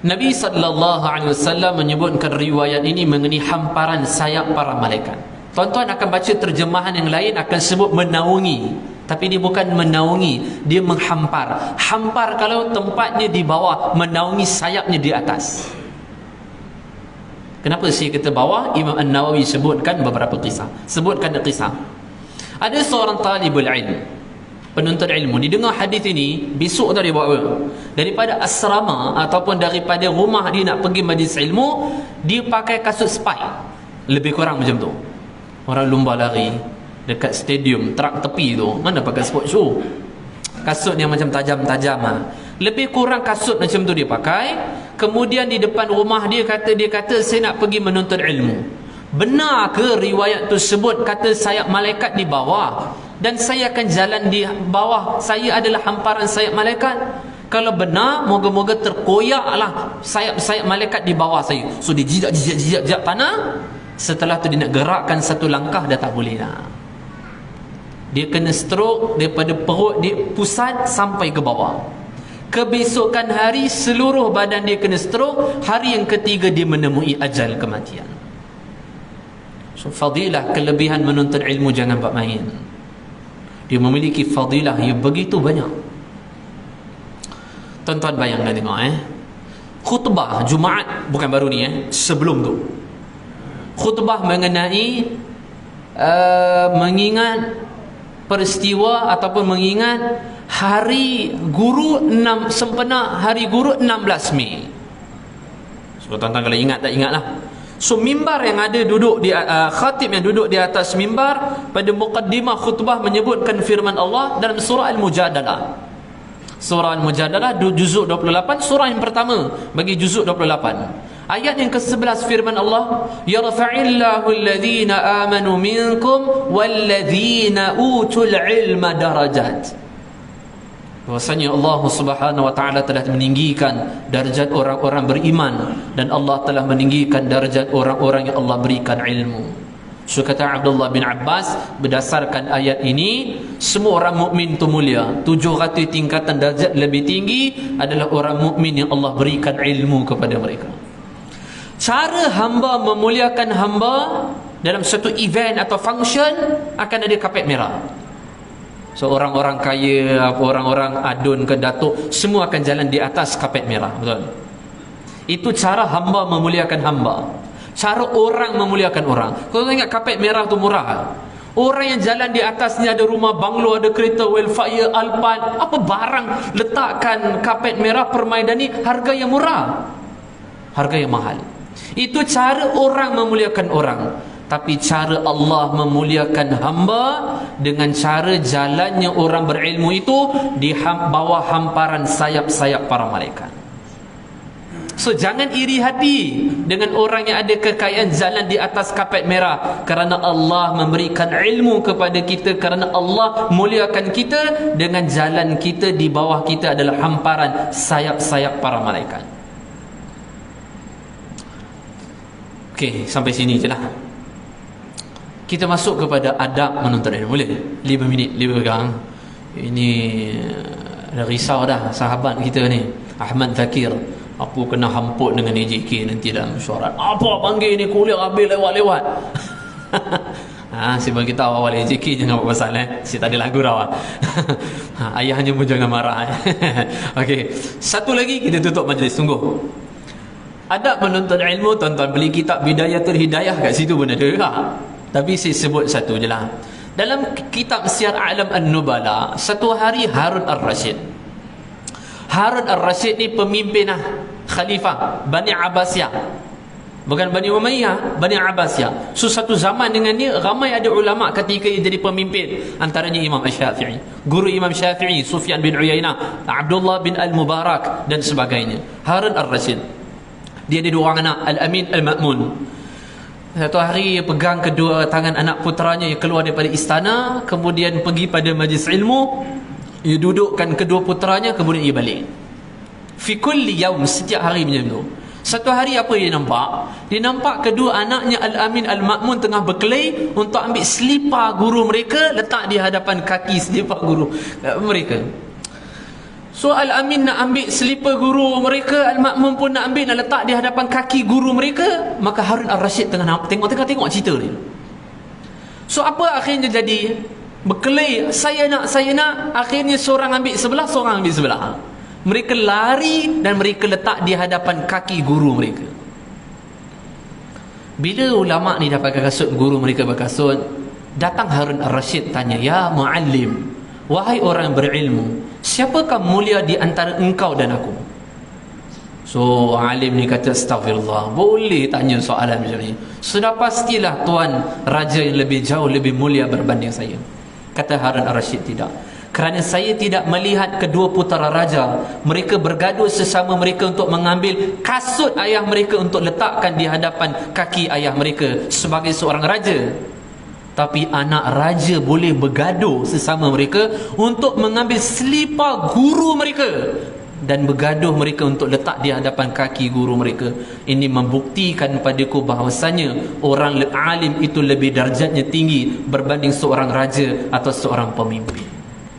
A: Nabi SAW menyebutkan riwayat ini mengenai hamparan sayap para malaikat. Tuan-tuan akan baca terjemahan yang lain akan sebut menaungi, tapi dia bukan menaungi, dia menghampar. Hampar kalau tempatnya di bawah, menaungi sayapnya di atas. Kenapa saya kata bawah? Imam An-Nawawi sebutkan beberapa kisah. Sebutkan kisah. Ada seorang talibul ilm, penuntut ilmu, dia dengar hadis ini, besok tadi buat apa? Daripada asrama ataupun daripada rumah dia nak pergi majlis ilmu, dia pakai kasut spike. Lebih kurang macam tu. Orang lumba lari dekat stadium, track tepi tu, mana pakai sport shoe? Kasut yang macam tajam-tajam lah. Lebih kurang kasut macam tu dia pakai. Kemudian di depan rumah dia kata saya nak pergi menuntut ilmu. Benar ke riwayat tu sebut kata sayap malaikat di bawah dan saya akan jalan di bawah, saya adalah hamparan sayap malaikat? Kalau benar, moga-moga terkoyaklah sayap-sayap malaikat di bawah saya. So dia jijak tanah. Setelah tu dia nak gerakkan satu langkah, dah tak boleh dah. Dia kena stroke daripada perut dia pusat sampai ke bawah. Kebesokan hari seluruh badan dia kena stroke. Hari yang ketiga dia menemui ajal kematian. So fadilah, kelebihan menuntut ilmu jangan buat main. Dia memiliki fadilah yang begitu banyak. Tuan-tuan bayangkan tengok khutbah Jumaat, bukan baru ni sebelum tu. Khutbah mengenai mengingat peristiwa ataupun mengingat hari guru sempena hari guru 16 Mei. So tuan-tuan kalau ingat tak ingatlah. So mimbar yang ada duduk di khatib yang duduk di atas mimbar pada muqaddimah khutbah menyebutkan firman Allah dalam surah Al-Mujadalah. Surah Al-Mujadalah juzuk 28, surah yang pertama bagi juzuk 28. Ayat yang ke-11 firman Allah, yarfa'illahu alladhina amanu minkum walladhina utul ilma darajat. Bahwasanya Allah Subhanahu wa taala telah meninggikan darjat orang-orang beriman dan Allah telah meninggikan darjat orang-orang yang Allah berikan ilmu. So kata Abdullah bin Abbas, berdasarkan ayat ini semua orang mukmin itu mulia. 700 tingkatan darjat lebih tinggi adalah orang mukmin yang Allah berikan ilmu kepada mereka. Cara hamba memuliakan hamba dalam satu event atau function akan ada kapet merah. So orang-orang kaya, orang-orang adun ke datuk, semua akan jalan di atas kapet merah. Betul? Itu cara hamba memuliakan hamba. Cara orang memuliakan orang. Kau ingat kapet merah tu murah? Orang yang jalan di atasnya ada rumah banglo, ada kereta Wellfire, Alphard, apa barang letakkan kapet merah Permaidani, harga yang murah, harga yang mahal. Itu cara orang memuliakan orang. Tapi cara Allah memuliakan hamba dengan cara jalannya orang berilmu itu di bawah hamparan sayap-sayap para malaikat. So jangan iri hati dengan orang yang ada kekayaan jalan di atas kapet merah, kerana Allah memberikan ilmu kepada kita, kerana Allah muliakan kita dengan jalan kita di bawah kita adalah hamparan sayap-sayap para malaikat. Okey, sampai sini je lah. Kita masuk kepada adab menuntut ilmu. Boleh? 5 minit, 5 pegang. Ini dah risau dah sahabat kita ni, Ahmad Zakir. Aku kena hamput dengan AJK nanti dalam mesyuarat. Apa panggil ni kuliah habis lewat-lewat. Saya bagi tahu awal AJK jangan buat pasal saya tak ada lagu dah. Ayahnya pun jangan marah. Okey, satu lagi kita tutup majlis. Tunggu. Adab menuntut ilmu, tuan-tuan beli kitab Bidayatul Hidayah, kat situ pun ada juga. Tapi saya sebut satu je lah. Dalam kitab Syiar A'lam An-Nubala, satu hari Harun Ar-Rashid ni pemimpin khalifah Bani Abbasiyah, bukan Bani Umayyah, Bani Abbasiyah. So satu zaman dengan dia ramai ada ulama ketika dia jadi pemimpin, antaranya Imam Syafi'i, guru Imam Syafi'i Sufyan bin Uyainah, Abdullah bin Al-Mubarak dan sebagainya. Harun Ar-Rashid, dia ada 2 orang anak, Al-Amin, Al-Ma'mun. Satu hari dia pegang kedua tangan anak puteranya yang keluar daripada istana, kemudian pergi pada majlis ilmu. Ia dudukkan kedua puteranya, kemudian ia balik. Fi kulli yaum, setiap hari macam tu. Satu hari apa dia nampak? Dia nampak kedua anaknya Al-Amin Al-Ma'mun tengah berkelahi untuk ambil selipar guru mereka, letak di hadapan kaki selipar guru mereka. So Al-Amin nak ambil selipar guru mereka, Al-Ma'mun pun nak ambil, nak letak di hadapan kaki guru mereka. Maka Harun Al-Rashid tengah tengok cerita ni. So apa akhirnya jadi? Berkelahi, saya nak. Akhirnya seorang ambil sebelah, seorang ambil sebelah. Mereka lari dan mereka letak di hadapan kaki guru mereka. Bila ulama ni dapat kasut, guru mereka berkasut, datang Harun Al-Rashid tanya, ya muallim, wahai orang berilmu, siapakah mulia di antara engkau dan aku? So alim ni kata, astaghfirullah, boleh tanya soalan macam ni? Sudah pastilah tuan raja yang lebih jauh, lebih mulia berbanding saya. Kata Harun Al-Rashid, tidak. Kerana saya tidak melihat kedua putera raja mereka bergaduh sesama mereka untuk mengambil kasut ayah mereka untuk letakkan di hadapan kaki ayah mereka sebagai seorang raja. Tapi anak raja boleh bergaduh sesama mereka untuk mengambil selipar guru mereka dan bergaduh mereka untuk letak di hadapan kaki guru mereka. Ini membuktikan padaku bahawasanya orang alim itu lebih darjatnya tinggi berbanding seorang raja atau seorang pemimpin.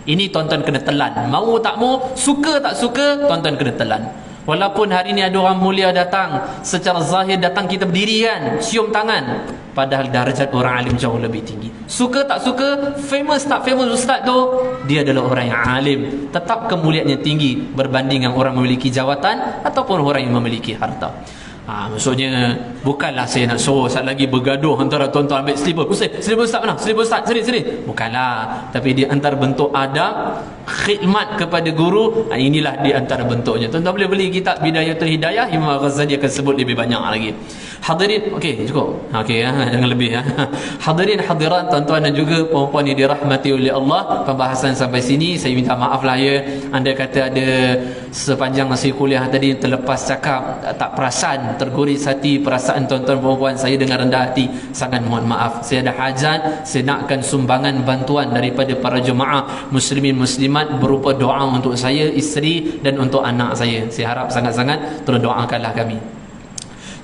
A: Ini tuan-tuan kena telan. Mau tak mau, suka tak suka, tuan-tuan kena telan. Walaupun hari ni ada orang mulia datang, secara zahir datang kita berdiri kan, cium tangan, padahal darjat orang alim jauh lebih tinggi. Suka tak suka, famous tak famous ustaz tu, dia adalah orang yang alim, tetap kemuliaannya tinggi berbanding dengan orang memiliki jawatan ataupun orang yang memiliki harta. Maksudnya bukanlah saya nak suruh saat lagi bergaduh antara tuan-tuan ambil selipar. Selipar ustaz mana? Selipar ustaz sini. Bukanlah. Tapi di antara bentuk adab khidmat kepada guru, inilah di antara bentuknya. Tuan-tuan boleh beli kitab Bidayatul Hidayah, Imam Al-Ghazali akan sebut lebih banyak lagi. Hadirin, okey cukup. Okey jangan lebih ya. Hadirin hadirat, tuan-tuan dan juga puan-puan yang dirahmati oleh Allah, pembahasan sampai sini saya minta maaf lah ya. Anda kata ada sepanjang masa kuliah tadi terlepas cakap, tak perasan, terguris hati, perasaan tuan-tuan puan-puan saya dengan rendah hati, sangat mohon maaf. Saya ada hajat, saya nakkan sumbangan bantuan daripada para jemaah muslimin muslimat berupa doa untuk saya, isteri dan untuk anak saya. Saya harap sangat-sangat tolong doakanlah kami.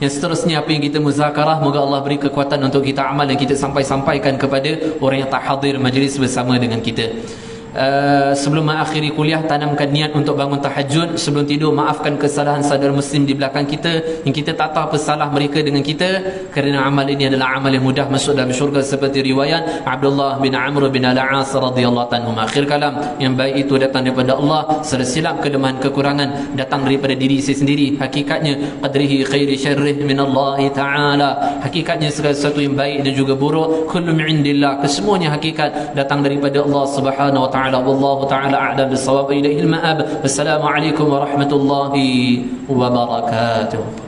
A: Yang seterusnya apa yang kita muzakarah, moga Allah beri kekuatan untuk kita amal dan kita sampaikan kepada orang yang tak hadir majlis bersama dengan kita. Sebelum mengakhiri kuliah, tanamkan niat untuk bangun tahajud. Sebelum tidur, maafkan kesalahan saudara muslim di belakang kita yang kita tak tahu apa salah mereka dengan kita, kerana amal ini adalah amal yang mudah masuk dalam syurga seperti riwayat Abdullah bin Amr bin Al-As radhiyallahu anhu. Akhir kalam, yang baik itu datang daripada Allah, silap kelemahan kekurangan datang daripada diri saya sendiri. Hakikatnya qadrihi khairi syarrih min Allah Ta'ala, hakikatnya segala sesuatu yang baik dan juga buruk kullu min indillah, kesemuanya hakikat datang daripada Allah Subhanahu wa ta'ala. Wallahu ta'ala a'lam bis-shawab, ilaihil ma'ab. Wassalamu alaikum warahmatullahi wabarakatuh.